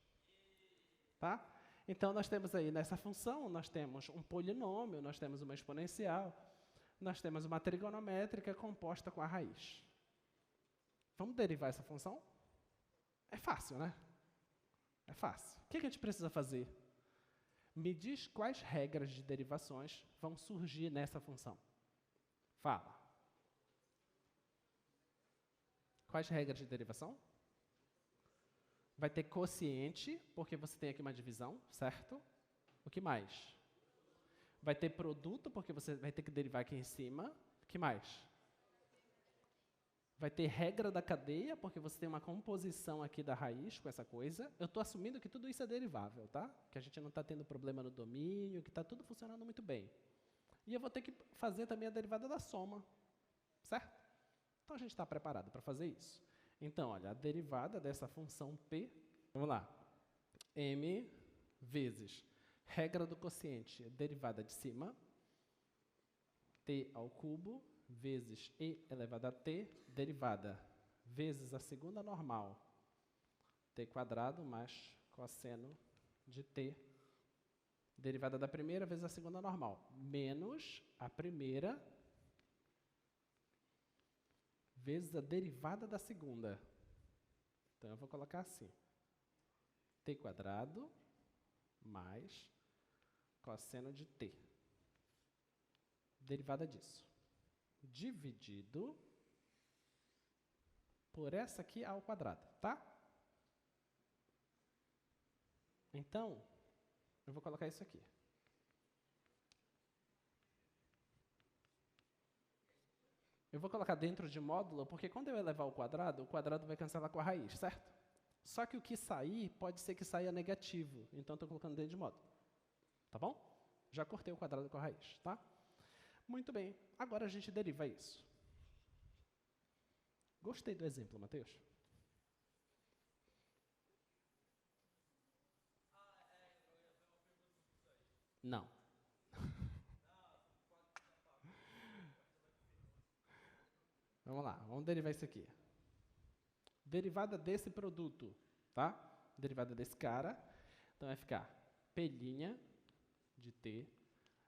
Tá? Então, nós temos aí nessa função, nós temos um polinômio, nós temos uma exponencial, nós temos uma trigonométrica composta com a raiz. Vamos derivar essa função? É fácil, né? É fácil. O que a gente precisa fazer? Me diz quais regras de derivações vão surgir nessa função. Fala. Quais regras de derivação? Vai ter quociente, porque você tem aqui uma divisão, certo? O que mais? Vai ter produto, porque você vai ter que derivar aqui em cima. O que mais? Vai ter regra da cadeia, porque você tem uma composição aqui da raiz com essa coisa. Eu estou assumindo que tudo isso é derivável, tá? Que a gente não está tendo problema no domínio, que está tudo funcionando muito bem. E eu vou ter que fazer também a derivada da soma, certo? Então, a gente está preparado para fazer isso. Então, olha, a derivada dessa função p, vamos lá, m vezes regra do quociente, derivada de cima, t ao cubo, vezes e elevado a t, derivada vezes a segunda normal, t quadrado mais cosseno de t, derivada da primeira vezes a segunda normal, menos a primeira vezes a derivada da segunda. Então, eu vou colocar assim, t quadrado mais cosseno de t. Derivada disso. Dividido por essa aqui ao quadrado, tá? Então, eu vou colocar isso aqui. Eu vou colocar dentro de módulo, porque quando eu elevar o quadrado vai cancelar com a raiz, certo? Só que o que sair, pode ser que saia negativo. Então, estou colocando dentro de módulo. Tá bom? Já cortei o quadrado com a raiz, tá? Muito bem. Agora a gente deriva isso. Gostei do exemplo, Matheus. Não. Vamos lá, vamos derivar isso aqui. Derivada desse produto, tá? Derivada desse cara. Então, vai ficar p' de t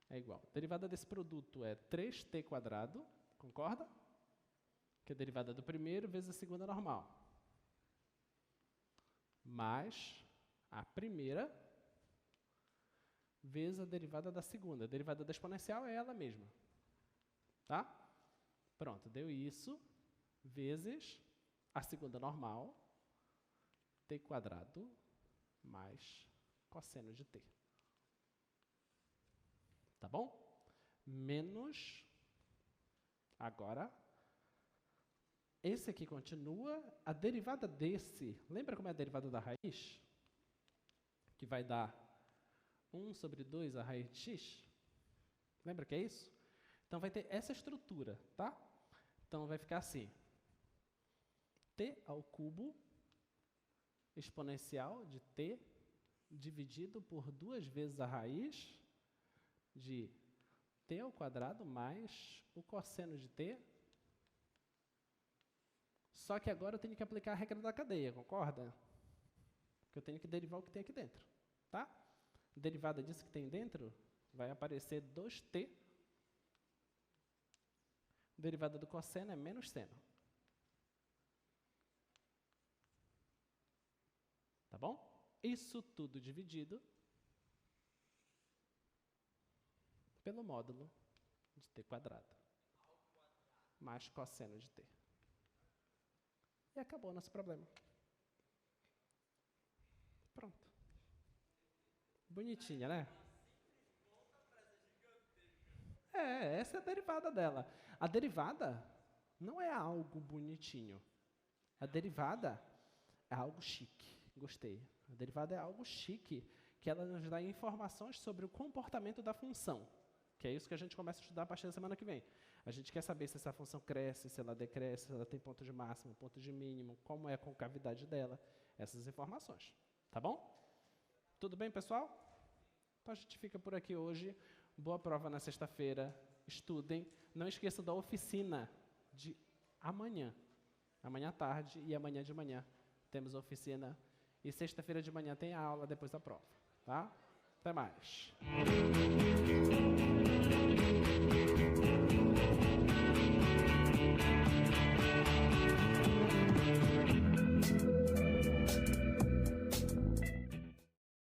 é igual. Derivada desse produto é 3t quadrado, concorda? Que é a derivada do primeiro vezes a segunda normal. Mais a primeira vezes a derivada da segunda. A derivada da exponencial é ela mesma. Tá? Pronto, deu isso, vezes a segunda normal, t quadrado mais cosseno de t. Tá bom? Menos, agora, esse aqui continua, a derivada desse, lembra como é a derivada da raiz? Que vai dar 1 sobre 2 a raiz de x? Lembra que é isso? Então, vai ter essa estrutura, tá? Então, vai ficar assim. T ao cubo exponencial de t dividido por 2 vezes a raiz de t ao quadrado mais o cosseno de t. Só que agora eu tenho que aplicar a regra da cadeia, concorda? Porque eu tenho que derivar o que tem aqui dentro, tá? Derivada disso que tem dentro vai aparecer 2t. Derivada do cosseno é menos seno. Tá bom? Isso tudo dividido pelo módulo de t quadrado mais cosseno de t. E acabou o nosso problema. Pronto. Bonitinha, né? Essa é a derivada dela. A derivada não é algo bonitinho. A derivada é algo chique. Gostei. A derivada é algo chique, que ela nos dá informações sobre o comportamento da função. Que é isso que a gente começa a estudar a partir da semana que vem. A gente quer saber se essa função cresce, se ela decresce, se ela tem ponto de máximo, ponto de mínimo, como é a concavidade dela, essas informações. Tá bom? Tudo bem, pessoal? Então a gente fica por aqui hoje. Boa prova na sexta-feira. Estudem. Não esqueçam da oficina de amanhã. Amanhã à tarde e amanhã de manhã temos a oficina. E sexta-feira de manhã tem a aula depois da prova. Tá? Até mais.